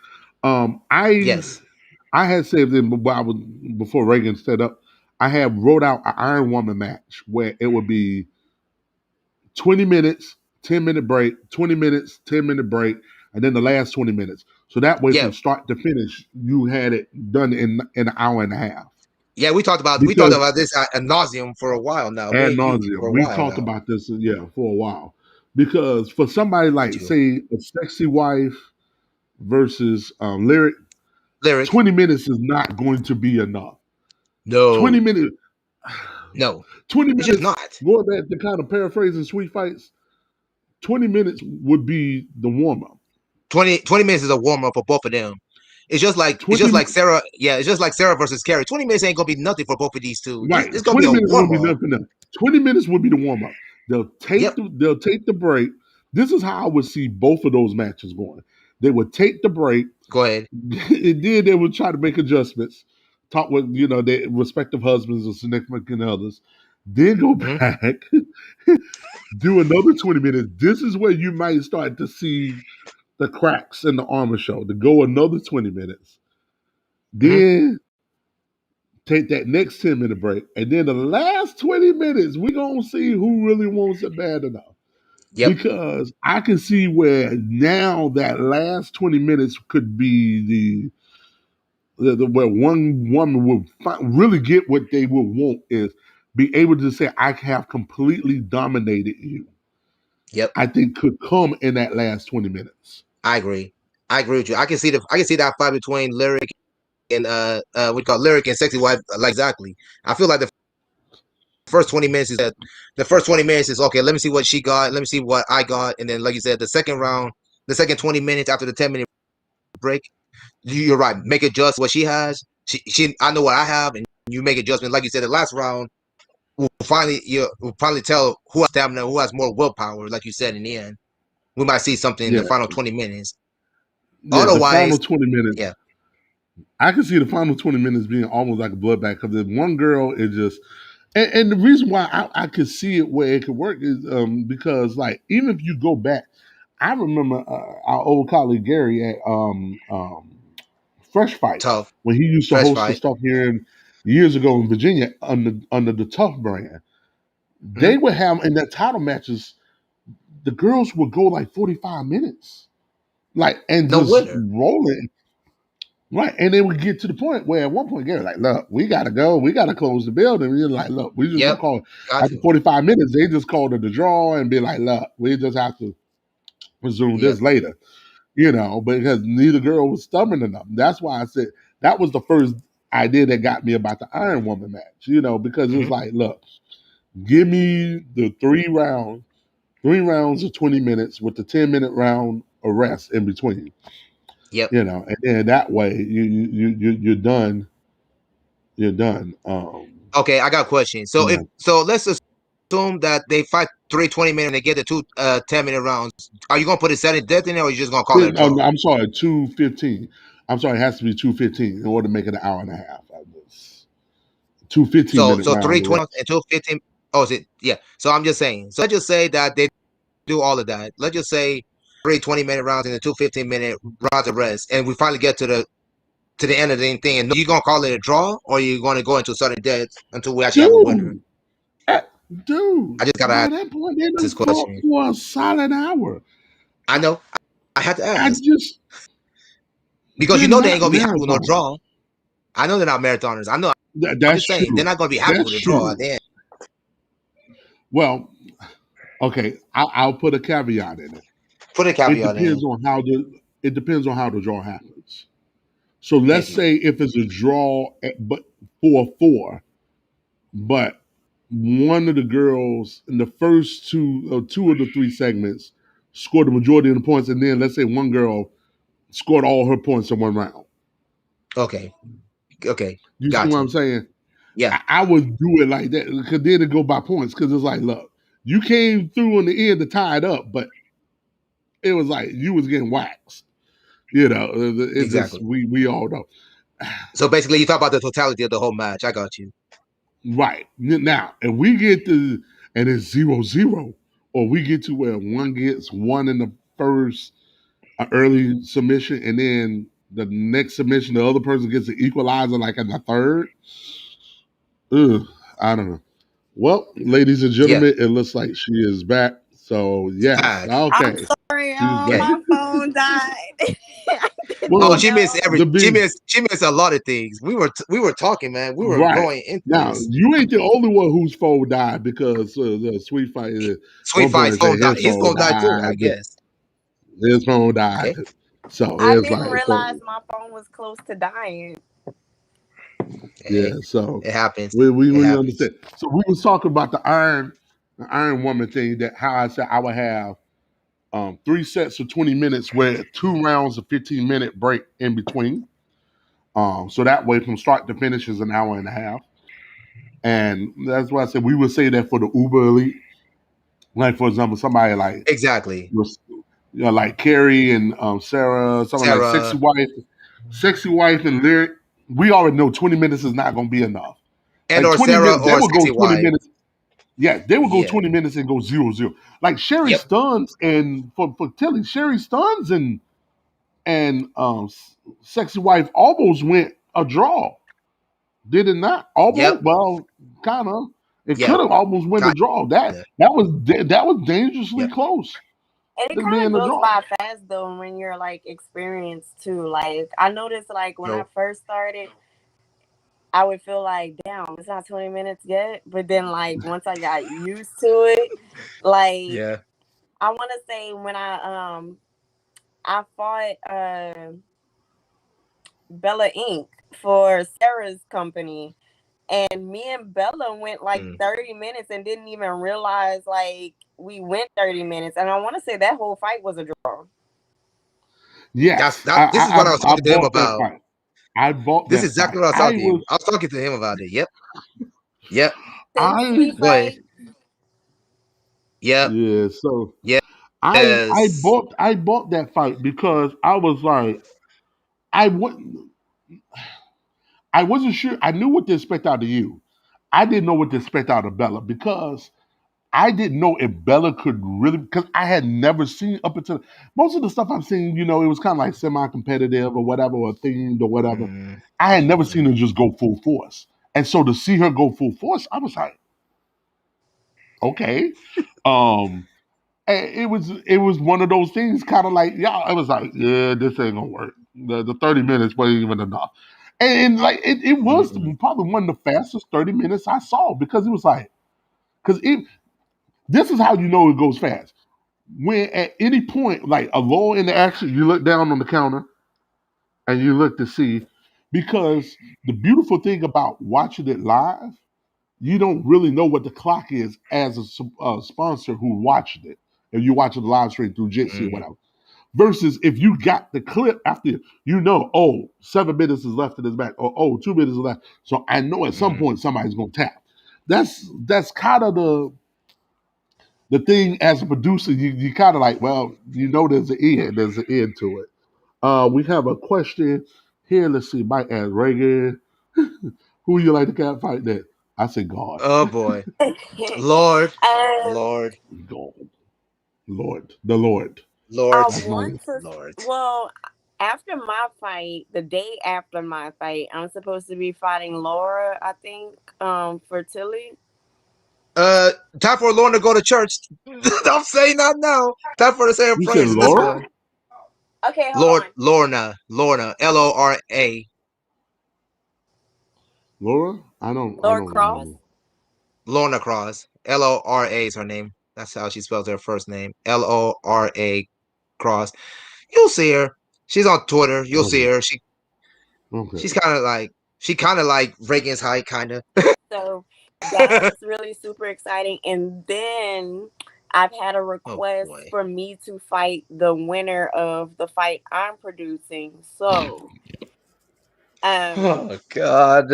Um, I Yes. I had saved in before Reagan set up. I had wrote out an Iron Woman match where it would be 20 minutes, 10-minute break, 20 minutes, 10-minute break, and then the last 20 minutes. So that way, from Yep. start to finish, you had it done in an hour and a half. Yeah, we talked Because about this ad nauseum for a while now. Me ad and you for nauseum, a we've while talked now. about this, yeah, for a while. Because for somebody Me like, too. say, a sexy wife versus lyric, Lyric. 20 minutes is not going to be enough. 20 No. minutes, No. 20 It's just minutes, not. going back to kind of paraphrasing Sweet Fights, 20 minutes would be the warm up. 20 minutes is a warm up for both of them. It's just 20 like Sarah. Yeah, it's just like Sarah versus Carrie. 20 minutes ain't gonna be nothing for both of these two. This Right. it's gonna be 20 a minutes won't warm be up. nothing else. 20 minutes would be the warm up. Yep. They'll take the break. This is how I would see both of those matches going. They would take the break, Go ahead. and then they would try to make adjustments, talk with their respective husbands or significant others, then go Hmm. back, do another 20 minutes. This is where you might start to see the cracks in the armor show to go another 20 minutes. Hmm. Then take that next 10-minute break. And then the last 20 minutes, we're going to see who really wants it bad enough. Yep. Because I can see where now that last 20 minutes could be where one woman will really get what they will want is be able to say, I have completely dominated you. Yep. I think could come in that last 20 minutes. I agree. I agree with you. I can see that fight between lyric and what you call lyric and sexy wife. Like exactly. I feel like first 20 minutes is the first 20 minutes is okay. Let me see what she got. Let me see what I got, and then like you said, the second round, the second 20 minutes after the 10-minute break, you're right. Make adjust what she has. She I know what I have, and you make adjustments. Like you said, the last round we'll finally tell who has stamina, who has more willpower. Like you said, in the end, we might see something in Yeah. the final 20 minutes. Yeah. The Otherwise, final 20 minutes. yeah, I can see the final 20 minutes being almost like a bloodbath because if one girl is just and the reason why I could see it where it could work is because like even if you go back, I remember our old colleague Gary at Fresh Fight tough, when he used to fresh host the fight. stuff here years ago in Virginia under the Tough brand. Hmm. They would have in their title matches, the girls would go like 45 minutes, like and No just winner. rolling. Right. And then we get to the point where at one point Gary like, look, we gotta go, we gotta close the building. And you're like, look, we just gonna Yep, call it got after to. 45 minutes, they just called it a draw and be like, look, we just have to resume Yep. this later. Because neither girl was stubborn enough. That's why I said that was the first idea that got me about the Iron Woman match. Because it was Hmm. like, look, give me the 3 rounds of 20 minutes with the 10-minute round of rest in between. Yep. And then that way you're done. You're done. Okay, I got a question. So if Yeah. so, let's assume that they fight 3 20 minutes and they get the two 10-minute rounds. Are you gonna put a sudden death in there, or are you just gonna call it a draw? I'm sorry, 2:15. I'm sorry, it has to be 2:15 in order to make it an hour and a half. Two fifteen So minute so rounds three of twenty rest. and 2:15. Oh, is it? Yeah. So I'm just saying. So let's just say that they do all of that. Let's just say 3 20-minute rounds and the 2 15-minute rounds of rest, and we finally get to the end of the thing. And you gonna call it a draw, or you gonna go into sudden death until we actually have a winner? Dude, eh, dude, I just gotta by ask that point, they this done fought question. for a solid hour. I I, know. I had to I ask just, because they're you know they ain't not gonna be happy with no marathoners. draw. I know they're not marathoners. I know. I'm That's just saying they're true. not gonna be happy That's with a draw at true. the end. Well, okay, I'll put a caveat in it. Put a It caveat in. depends on how the draw happens. So let's Thank you. say if it's a draw, but 4-4, but one of the girls in the first two of the three segments scored the majority of the points, and then let's say one girl scored all her points in one round. Okay. Okay. You see Got what you. I'm saying? Yeah. I would do it like that because then it go by points because it's like, look, you came through in the end to tie it up, but it was like you was getting waxed. It just Exactly. we all know. So basically, you talk about the totality of the whole match. I got you. Right. Now, if we get to and it's 0-0, or we get to where one gets one in the first early submission, and then the next submission, the other person gets an equalizer like in the third. Ugh, I don't know. Well, ladies and Yeah. gentlemen, it looks like she is back. So yes, Back. I'm okay, sorry, she's y'all. back. Okay. My phone died. I didn't Oh, Well, she missed know. every. the big She missed a lot of things. We were talking, man. We were right going into now, this. you ain't the only one whose phone died because the sweet fight. Sweet One Fight's person said phone died. his His phone phone died too, I died. guess. His phone died. Okay. So I it's didn't like so realize my phone was close to dying. yeah. Hey, So it happens. we It really happens. understand. So we was talking about the Iron Woman thing, that how I said I would have 3 sets of 20 minutes with 2 rounds of 15-minute break in between. So that way from start to finish is an hour and a half. And that's why I said we would say that for the Uber elite. Like for example, somebody like Exactly. was like Carrie and Sarah, someone like Sarah Sexy Wife and Lyric. We already know 20 minutes is not gonna be enough. and Like or 20 Sarah minutes, they or will go Sexy 20 Wife. minutes. Yeah, they will go Yeah. 20 minutes and go 0-0. Like Sherry Yep. Stuns and for Tilly, Sherry Stuns and Sexy Wife almost went a draw. Did it not? Yep. Almost. Well, kind of. It Yeah. could have almost went a draw. That Kinda. that was dangerously Yep. close And it to kind of being a goes draw. by fast though when you're like experienced too. Like I noticed, like when I True. first started, I would feel like, damn, it's not 20 minutes yet. But then, like once I got used to it, like Yeah. I want to say when I fought Bella Inc. for Sarah's company. And me and Bella went like Mm. 30 minutes and didn't even realize like we went 30 minutes. And I want to say that whole fight was a draw. That's Yes, that. This is what I was I talking to him bought that about. fight. I bought This is that exactly fight. what I was talking to him. I was talking to him about it. Yep. Yep. Same I sweet Go ahead. fight. Yep. yeah. So I Yes. bought that fight because I was like I wouldn't I wasn't sure. I knew what to expect out of you. I didn't know what to expect out of Bella because I didn't know if Bella could really, because I had never seen up until most of the stuff I've seen, it was kind of like semi-competitive or whatever, or themed or whatever. Mm, I had never seen mm. her just go full force. And so to see her go full force, I was like, okay. Um, and it was one of those things, kind of like, yeah, I was like, yeah, this ain't gonna work. The 30 minutes wasn't even enough. And like it was Mm-mm. probably one of the fastest 30 minutes I saw because it was like, because this is how you know it goes fast. When at any point, like a lull in the action, you look down on the counter and you look to see, because the beautiful thing about watching it live, you don't really know what the clock is as a sponsor who watched it. If you watch the live stream through Jitsi or Mm-hmm. whatever. Versus if you got the clip after, you know, oh, 7 minutes is left in this match, or oh, 2 minutes is left. So I know at some Mm-hmm. point somebody's gonna tap. That's kind of the thing as a producer. You kind of like, well, you know, there's an end. There's an end to it. We have a question here. Let's see. Mike ask Reagan, who you like to cat fight that? I say God. Oh boy, Lord, um, Lord, God. Lord. The Lord. I Lord, That's my want name. to. Lord. Well, after my fight, the day after my fight, I'm supposed to be fighting Laura. I think. For Tilly. Uh, Time for Lauren to go to church. I'm saying not now. Time for the say her You said prayers at this Laura? point. Okay, hold Lord, on. Lorna, Lora. Laura? I Laura don't Cross. remember. Lorna Cross. Lora is her name. That's how she spells her first name. Lora Cross. You'll see her. She's on Twitter. You'll see Okay. her. She's Okay. kind of like Reagan's height, kind of. So that's really super exciting. And then I've had a Oh request boy. for me to fight the winner of the fight I'm producing. So, um, Oh God.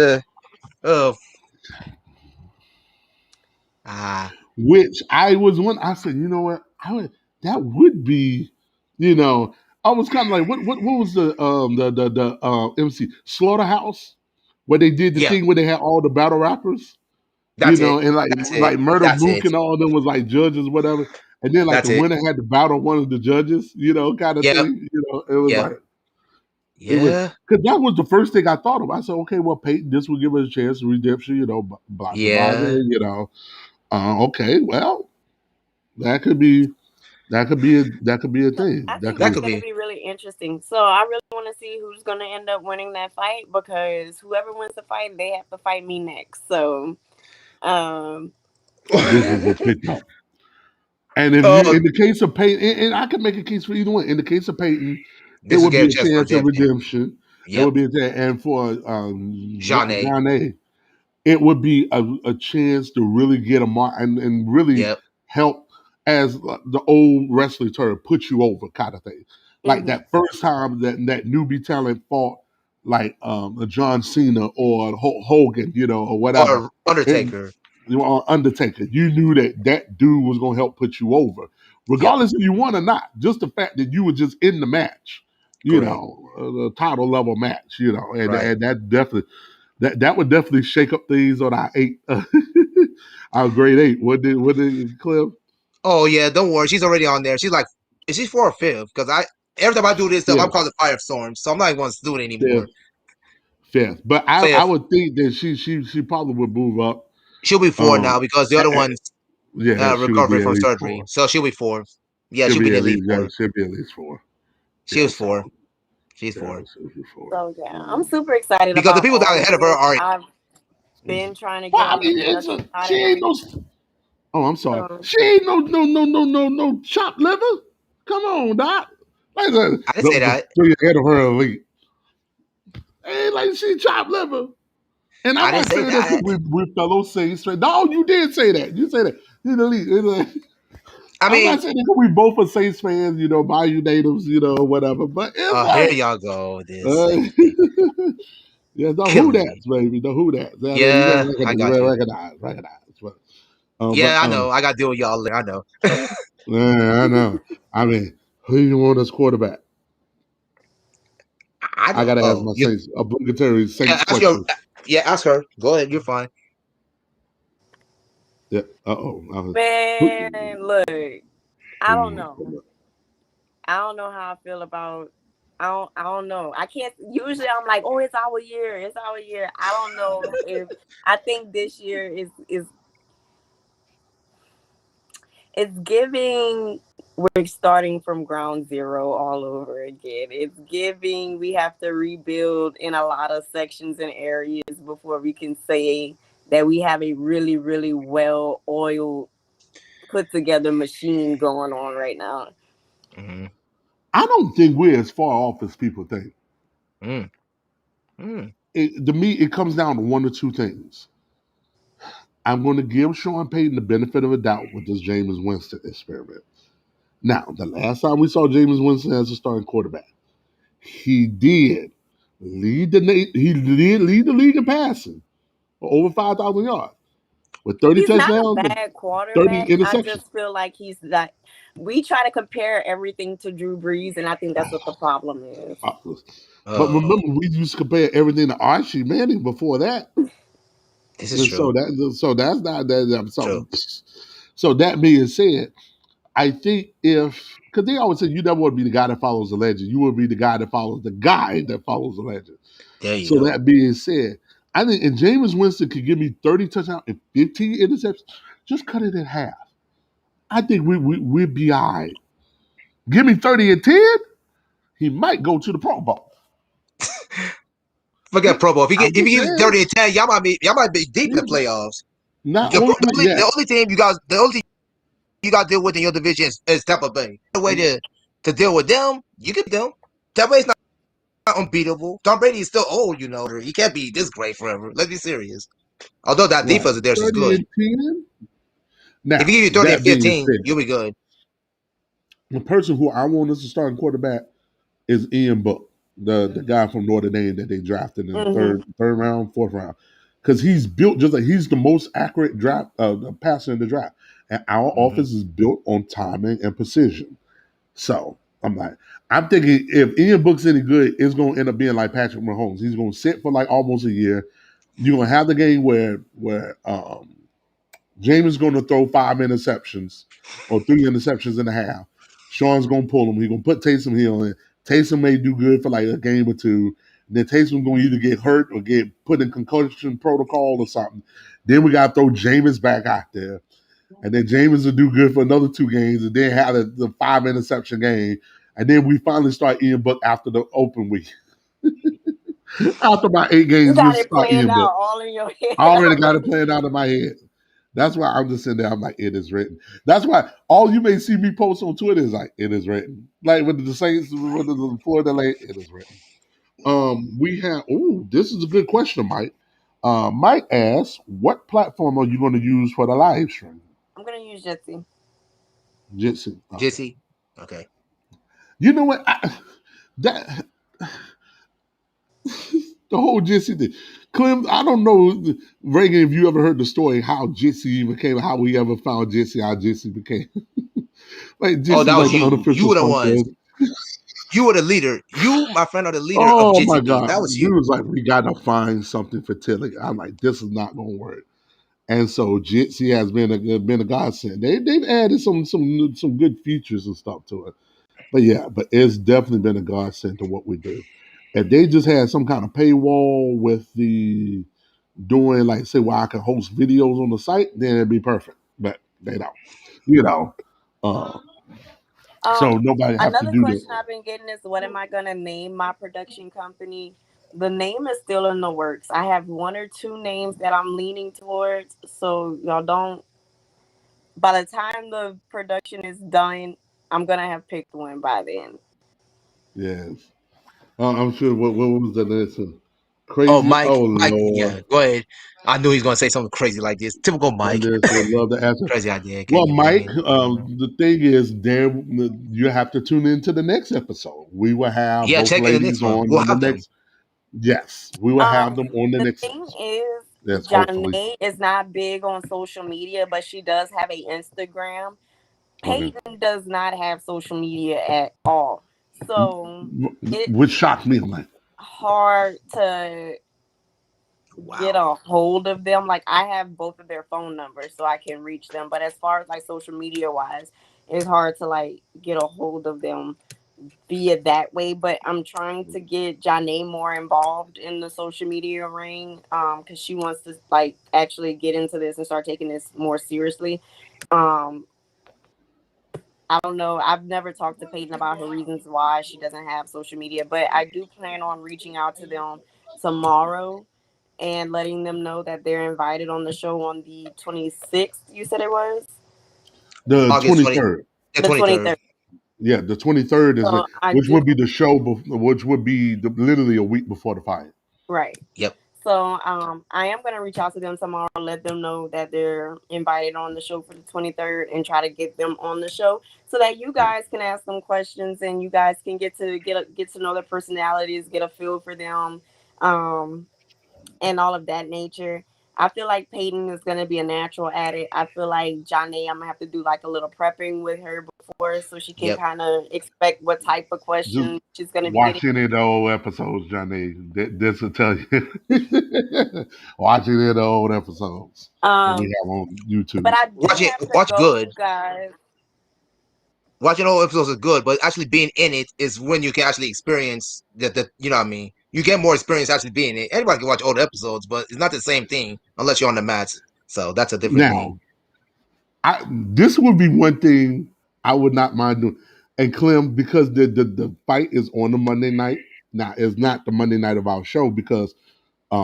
Oh ah. Which I was one. I said, you know what? That would be, you know, I was kind of like, what was the MC Slaughterhouse where they did the Yeah. thing where they had all the battle rappers, you That's it. know, and That's it. like Murder That's Mook it. and all of them was like judges, whatever, and then like That's the it. winner had to battle one of the judges, you know, kind of Yep. thing. You know, it was Yep. like it was Yeah. because that was the first thing I thought of. I said, okay, well, Peyton, this will give us a chance of redemption, you know, blah blah blah, Yeah. you know. Okay, well, that could be that could be a so thing. I That think could That that's be could going to be. be really interesting. So I really want to see who's going to end up winning that fight because whoever wins the fight, they have to fight me next. So, um, this is the pickup. And if you, Oh, in the case of Peyton, and I could make a case for either one. In the case of Peyton, it this will would give be a a chance for chance of redemption. redemption. It Yep. would be a chance, and for Jeanne. John, it would be a chance to really get a mark and really Yep. help as the old wrestling term, put you over kind of thing. Like mhm. that first time that newbie talent fought like a John Cena or Hogan, you know, or whatever. Or It, Undertaker. you know, or Undertaker, you knew that dude was gonna help put you over, Yep. regardless if you won or not. Just the fact that you were just in the match, you Correct. know, the title level match, you know, Right. and that definitely that would definitely shake up things on our eight, our grade eight. What did Clem? Oh yeah. Don't worry. She's already on there. She's like, is she fourth or fifth? Because I every time I do this stuff, I'm Fifth, calling it Firestorm. So I'm not even going to do it anymore. fifth, fifth. But I Fifth. would think that she probably would move up. She'll be four Um, now because the eh, other eh, one's yeah, she would recovering be at from least surgery. four. So she'll be four. Yeah, She'll she'll be be the at elite least yeah, four. she'll be at least four. She Yeah, was four. so She's yeah, four. she'll be four. So yeah, I'm super excited Because the about people that all are of ahead of her this. are I've been trying to Well, get I on the mean, production side she of ain't no. everything. Oh, I'm sorry. So She ain't no chopped liver. Come on, doc. Like I didn't say that. so you ahead of her elite. Ain't like she chopped liver. And I'm I didn't not say saying that that. because we fellow Saints fans. No, you did say that. You said that. You the elite. I I'm mean, not saying that 'cause we both are Saints fans, you know, Bayou natives, you know, whatever. But it's here like, y'all go with this uh, Saints thing. yeah, the who Killing me. that's, baby. The who that's. I mean, you got Yeah, to I recognize, got you. recognize. Yeah, I know. I got to deal with y'all later. I know. Yeah, I know. I mean, who you want as quarterback? I I know. gotta ask Oh, my you. Saints obligatory Yeah, Saints ask your. question. Yeah, ask her. Go ahead. You're fine. Yeah. Uh-oh. man, look, I don't Hmm. know. I don't know how I feel about. I don't know. I can't. Usually, I'm like, oh, it's our year. It's our year. I don't know if I think this year is it's giving. We're starting from ground zero all over again. It's giving. We have to rebuild in a lot of sections and areas before we can say that we have a really, really well oiled, put together machine going on right now. Hmm. I don't think we're as far off as people think. Mm. Mm. To me, it comes down to one or two things. I'm going to give Sean Payton the benefit of a doubt with this Jameis Winston experiment. Now, the last time we saw Jameis Winston as a starting quarterback, he did lead the league in passing for over 5,000 yards with 30 He's not a touchdowns and bad 30 quarterback. I interceptions. just feel like he's like, we try to compare everything to Drew Brees, and I think that's what the problem is. But Oh, remember, we used to compare everything to Archie Manning before that. this is And true. so that's not that. True. So that being said, I think if because they always say you never want to be the guy that follows the legend, you will be the guy that follows the guy that follows the legend. There you So go. that being said, I think if Jameis Winston could give me 30 touchdowns and 15 interceptions, just cut it in half. I think we'd be all right. Give me 30 and 10, he might go to the Pro Bowl. Forget Pro Bowl. I'm If just you get saying. 30 and 10, y'all might be deep in the playoffs. Not The, only the that, only team you guys the only team you got to deal with in your division is Tampa Bay. The way to deal with them, you can beat them. Tampa Bay's not unbeatable. Tom Brady is still old, you know. He can't be this great forever. Let's be serious. Although that right, defense of theirs is 30 good. and 10. If he Now, give you 30 and that being 15, said, you'll be good. the person who I want as a starting quarterback is Ian Book, the guy from Notre Dame that they drafted in the Hmm. third round, fourth round, because he's built just like he's the most accurate draft passer in the draft, and our Hmm. offense is built on timing and precision. So I'm thinking if Ian Book's any good, it's going to end up being like Patrick Mahomes. He's going to sit for like almost a year. You're going to have the game where James is going to throw 5 interceptions or 3 interceptions and a half. Sean's going to pull him. He's going to put Taysom Hill in. Taysom may do good for like a game or two. Then Taysom's going to either get hurt or get put in concussion protocol or something. Then we got to throw Jameis back out there. And then Jameis will do good for another 2 games and then have the 5 interception game. And then we finally start Ian Book after the open week. After about 8 games, You we got it start planned Ian out Book. all in your I head. already got it planned out in my head. That's why I'm just sitting there. I'm like, it is written. That's why all you may see me post on Twitter is like, it is written. Like with the Saints, with the Florida late, it is written. We have. Oh, this is a good question, Mike. Mike asks, what platform are you going to use for the live stream? I'm gonna use Jitsi. Jitsi. Okay. Jesse. Okay. You know what? That the whole Jitsi thing. Clem, I don't know, Reagan, if you ever heard the story how Jitsi even came, how we ever found Jitsi, how Jitsi became. Like Oh, Jitsi that like was the you. You unofficial were the ones. spokesman. You were the leader. You, my friend, are the leader of Oh my Jitsi News. God. That was Dude you. was like, we gotta find something for Tilly. I'm like, this is not gonna work. And so Jitsi has been a godsend. They've added some good features and stuff to it. But yeah, but it's definitely been a godsend to what we do. If they just had some kind of paywall with the doing like say where I can host videos on the site, then it'd be perfect. But they don't. You know. Uh so Um, nobody have to Another do question that. I've been getting is, what am I gonna name my production company? The name is still in the works. I have one or two names that I'm leaning towards, so y'all don't. By the time the production is done, I'm gonna have picked one by then. Yes. I'm sure what was the answer? Oh, Crazy. Mike. Oh Mike. Lord. Yeah. Go ahead. I knew he was gonna say something crazy like this. Typical Mike. Candace would love to answer. Crazy idea. Can Well, you name Mike, it? the thing is, there you have to tune into the next episode. We will have Yeah. both Check in the ladies next one. We'll on the have them. next. Yes, we will have them on the The next thing episode. is, Yes, hopefully. Janae is not big on social media, but she does have a Instagram. Okay. Peyton does not have social media at all. So it's Which shocked me, I'm like, hard to get Wow. a hold of them. Like, I have both of their phone numbers so I can reach them. But as far as like social media wise, it's hard to like get a hold of them via that way. But I'm trying to get Janae more involved in the social media ring, because she wants to like actually get into this and start taking this more seriously. Um, I don't know. I've never talked to Peyton about her reasons why she doesn't have social media, but I do plan on reaching out to them tomorrow and letting them know that they're invited on the show on the 26th. You said it was the August 20. 23rd. The the 23rd. 23rd. Yeah, the 23rd is So I which do. would be the show, which would be literally a week before the fight. Right. Yep. So I am gonna reach out to them tomorrow, let them know that they're invited on the show for the 23rd, and try to get them on the show so that you guys can ask them questions and you guys can get to know their personalities, get a feel for them, um, and all of that nature. I feel like Peyton is gonna be a natural at it. I feel like Johnny, I'm gonna have to do like a little prepping with her before so she can Yep. kind of expect what type of Just questions she's gonna be getting. watch any of the old episodes, Johnny. This will tell you. Watch any of the old episodes that we Um, have on but YouTube. I do Watch it. have to Watch good. go, guys. Watching all episodes is good, but actually being in it is when you can actually experience that. That you know what I mean. You get more experience actually being in it. Anybody can watch old episodes, but it's not the same thing unless you're on the mats. So that's a different thing. Now, this would be one thing I would not mind doing. And Clem, because the fight is on the Monday night. Now, it's not the Monday night of our show because we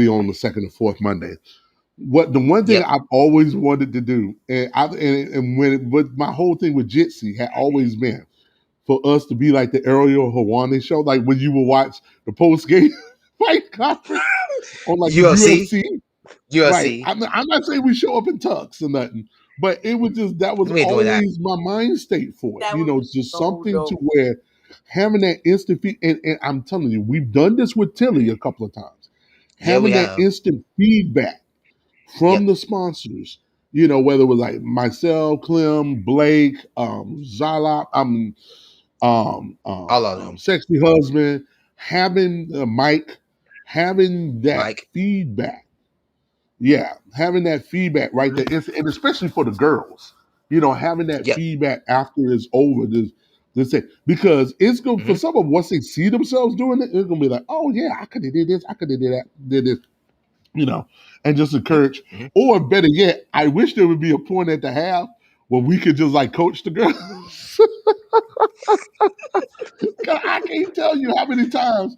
on the second and fourth Monday. What the one thing Yep. I've always wanted to do, and when but my whole thing with Jitsi had always been for us to be like the Ariel Hawani show, like when you would watch the post game fight conference on like the UFC. UFC. Right. UFC. I'm not saying we show up in tux or nothing, but it was just that was We ain't doing that. always my mind state for it. That would be It's just so something to dope. where having that instant feed, and I'm telling you, we've done this with Tilly a couple of times. Yeah, we Having that have. instant feedback Yep. from the sponsors, whether it was like myself, Clem, Blake, Zala, All of them. Sexy Husband, having Mike, having that Mike. feedback. Yeah, having that feedback right Mhm. there, and especially for the girls, having that Yep. feedback after it's over, this thing, because it's going for Hmm. some of them, once they see themselves doing it, it's gonna be like, oh yeah, I could have did this, I could have did that, did this, you know, and just encourage. Hmm. Or better yet, I wish there would be a point at the half where we could just like coach the girls. 'Cause I can't tell you how many times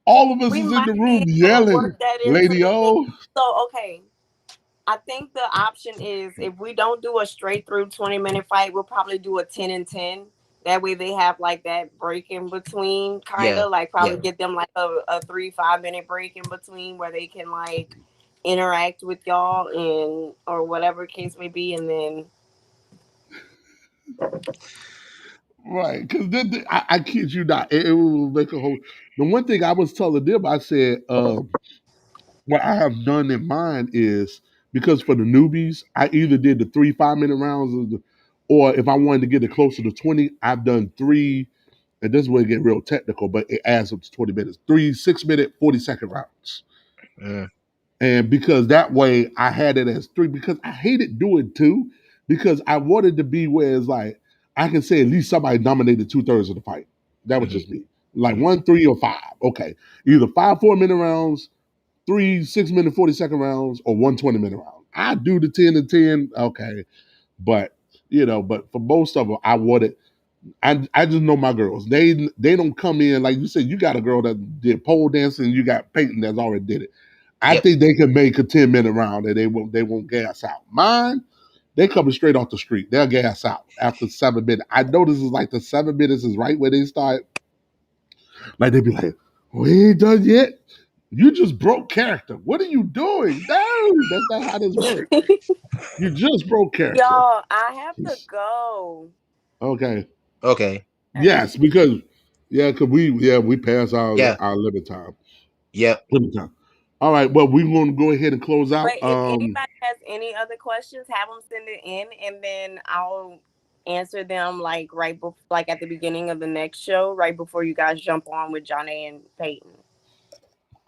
all of us We is in the might be room able to work yelling, that into Lady the game. O. So, okay, I think the option is if we don't do a straight through 20-minute fight, we'll probably do a 10 and 10. That way they have like that break in between, kind Yeah. of like Yeah. probably get them like a 3-5 minute break in between where they can like interact with y'all and or whatever case may be. And then Right, because I kid you not, it will make a whole. The one thing I was telling them, I said, what I have done in mind is because for the newbies, I either did the 3 5 minute rounds, or if I wanted to get it closer to 20, I've done three. And this is where it get real technical, but it adds up to 20 minutes. 3 6 minute, 40-second rounds. Mm. And because that way I had it as three, because I hated doing two, because I wanted to be where it's like I can say at least somebody dominated 2/3 of the fight. That was Hmm. just me. Like Hmm. 1 3 or 5. Okay. Either 5 4 minute rounds, 3 6 minute 40-second rounds, or 1 20 minute round. I do the 10 and 10, okay. But but for most of them, I wanted I just know my girls. They don't come in like you said. You got a girl that did pole dancing. You got Peyton that's already did it. I Yep. think they can make a 10 minute round and they won't gas out. Mine, they coming straight off the street. They'll gas out after 7 minutes. I know this is like the 7 minutes is right where they start. Like they be like, we ain't done yet. You just broke character. What are you doing? No, that's not how this works. You just broke character. y'all, I have to go. Okay. Okay. Yes, because because we pass Yeah. our limit time. Yep. Limit time. All right. Well, we're going to go ahead and close But out. if anybody has any other questions, have them send it in, and then I'll answer them like right before, like at the beginning of the next show, right before you guys jump on with Johnny and Peyton.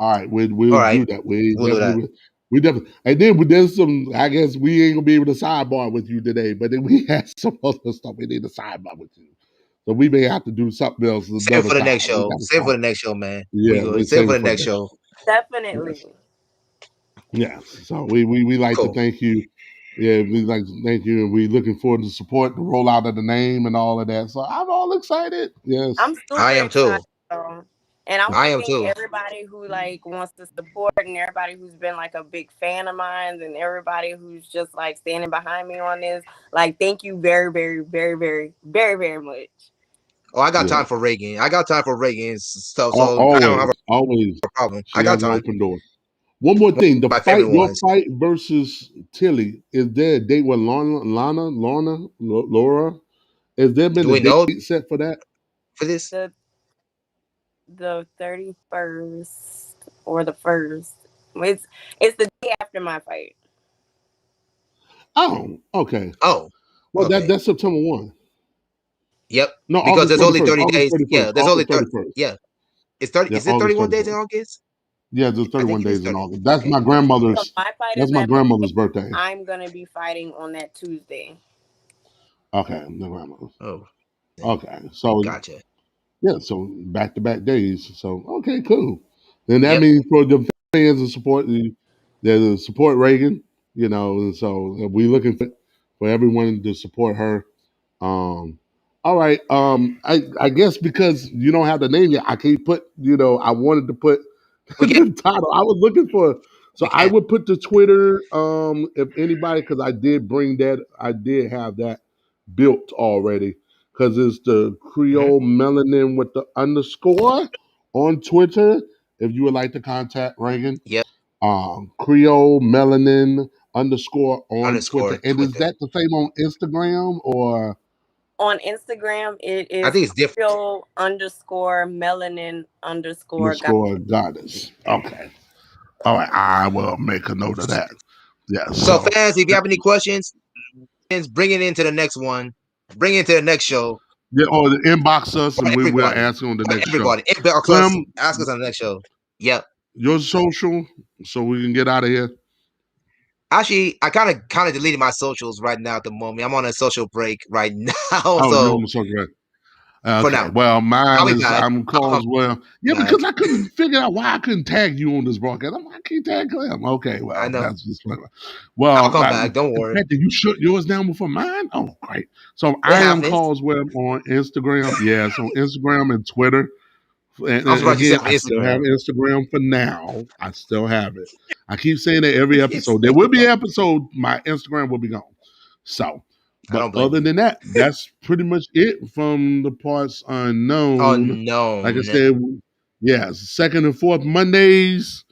All right, All we'll right. do that. We We'll do definitely that. will. We definitely, and then there's some. I guess we ain't gonna be able to sidebar with you today, but then we have some other stuff we need to sidebar with you. So we may have to do something else Save it another for the time. next We show. got to Save it for start. the next show, man. We Yeah, go we save it save for it the for the next next. show. Definitely. Yes, yes. So we like to Cool. thank you. Yeah, we like to thank you, and we looking forward to support the rollout of the name and all of that. So I'm all excited. Yes. I'm I super am excited too. though. And I I want to am thank too. everybody who like wants to support and everybody who's been like a big fan of mine and everybody who's just like standing behind me on this. Like thank you very, very, very, very, very, very much. Oh, I got Yeah, time for Reagan. I got time for Reagan stuff, so I don't have always, always. a problem. I She got has an time. open door. One more thing, the My favorite fight, your ones. fight versus Tilly, is there a date with Laura? Has there been Do a we date know set for that? for this? The 31st or the first. It's the day after my fight. Oh, okay. Oh, Well, okay. that's September 1. Yep. No, Because August there's only 31st. 30 August days. 31st. Yeah, there's only August 30. 31st. Yeah, it's 30. Yeah, Is it August 31 days in 31st. August? Yeah, there's I 31 think it is days in 30. August. That's Okay, my okay. So grandmother's. my fight is That's my that Monday. grandmother's birthday. I'm gonna be fighting on that Tuesday. Okay, my grandmother's. Oh, then Okay, so gotcha. yeah, so back to back days. So okay, cool. Then that Yep. means for the fans to support the support Reagan. And so we looking for everyone to support her. All right. I guess because you don't have the name yet, I can't put. I wanted to put We can. the title. I was looking for. So We I can. would put the Twitter. If anybody, because I did bring that. I did have that built already. Because it's the Hmm. Creole Melanin with the underscore on Twitter. If you would like to contact Reagan, Yep. Creole Melanin underscore on Twitter. Underscore And is Twitter. that the same on Instagram or On Instagram, it I is think it's different. Creole underscore melanin underscore God. underscore goddess? Okay. All right. I will make a note of that. Yeah. So, So, fans, if you have any questions, bring it into the next one. Bring it to the next show. yeah, or inbox us Or and we will everybody. answer on the Or next show. everybody. Inbox us. Clem, Ask us on the next show. Yep. your social so we can get out of here. Actually, I kind of deleted my socials right now at the moment. I'm on a social break right now. Oh, you're So on the social. for Okay. now, Well, I'll mine be is back. I'm I'll come Caldwell. Yeah, back. because I couldn't figure out why I couldn't tag you on this broadcast. I'm like, I can't tag Clem. Okay, I well, know. that's just funny. I'll Well, come back. Don't the worry. fact that you shut yours down before mine. Oh, great. So It I am happens. Caldwell on Instagram. Yes, on Instagram and Twitter. And I'm surprised you again, still have I still have Instagram. Instagram for now. I still have it. I keep saying that every It's episode. There will be an episode. My Instagram will be gone. So, I but don't blame other you. than that, that's pretty much it from the parts unknown. Like I Unknown. said, yes, second and fourth Mondays,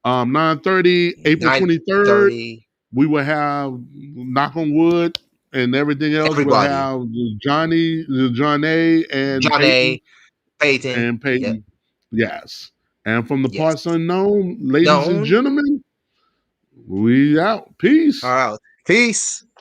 9:30, April Nine 23rd. thirty. We will have knock on wood and everything else. We'll Everybody. have John A, and John A. Peyton Peyton. and Yep. Peyton. Yes. And from the Yes. parts unknown, ladies and Known. gentlemen, we out. All Peace. right. Peace.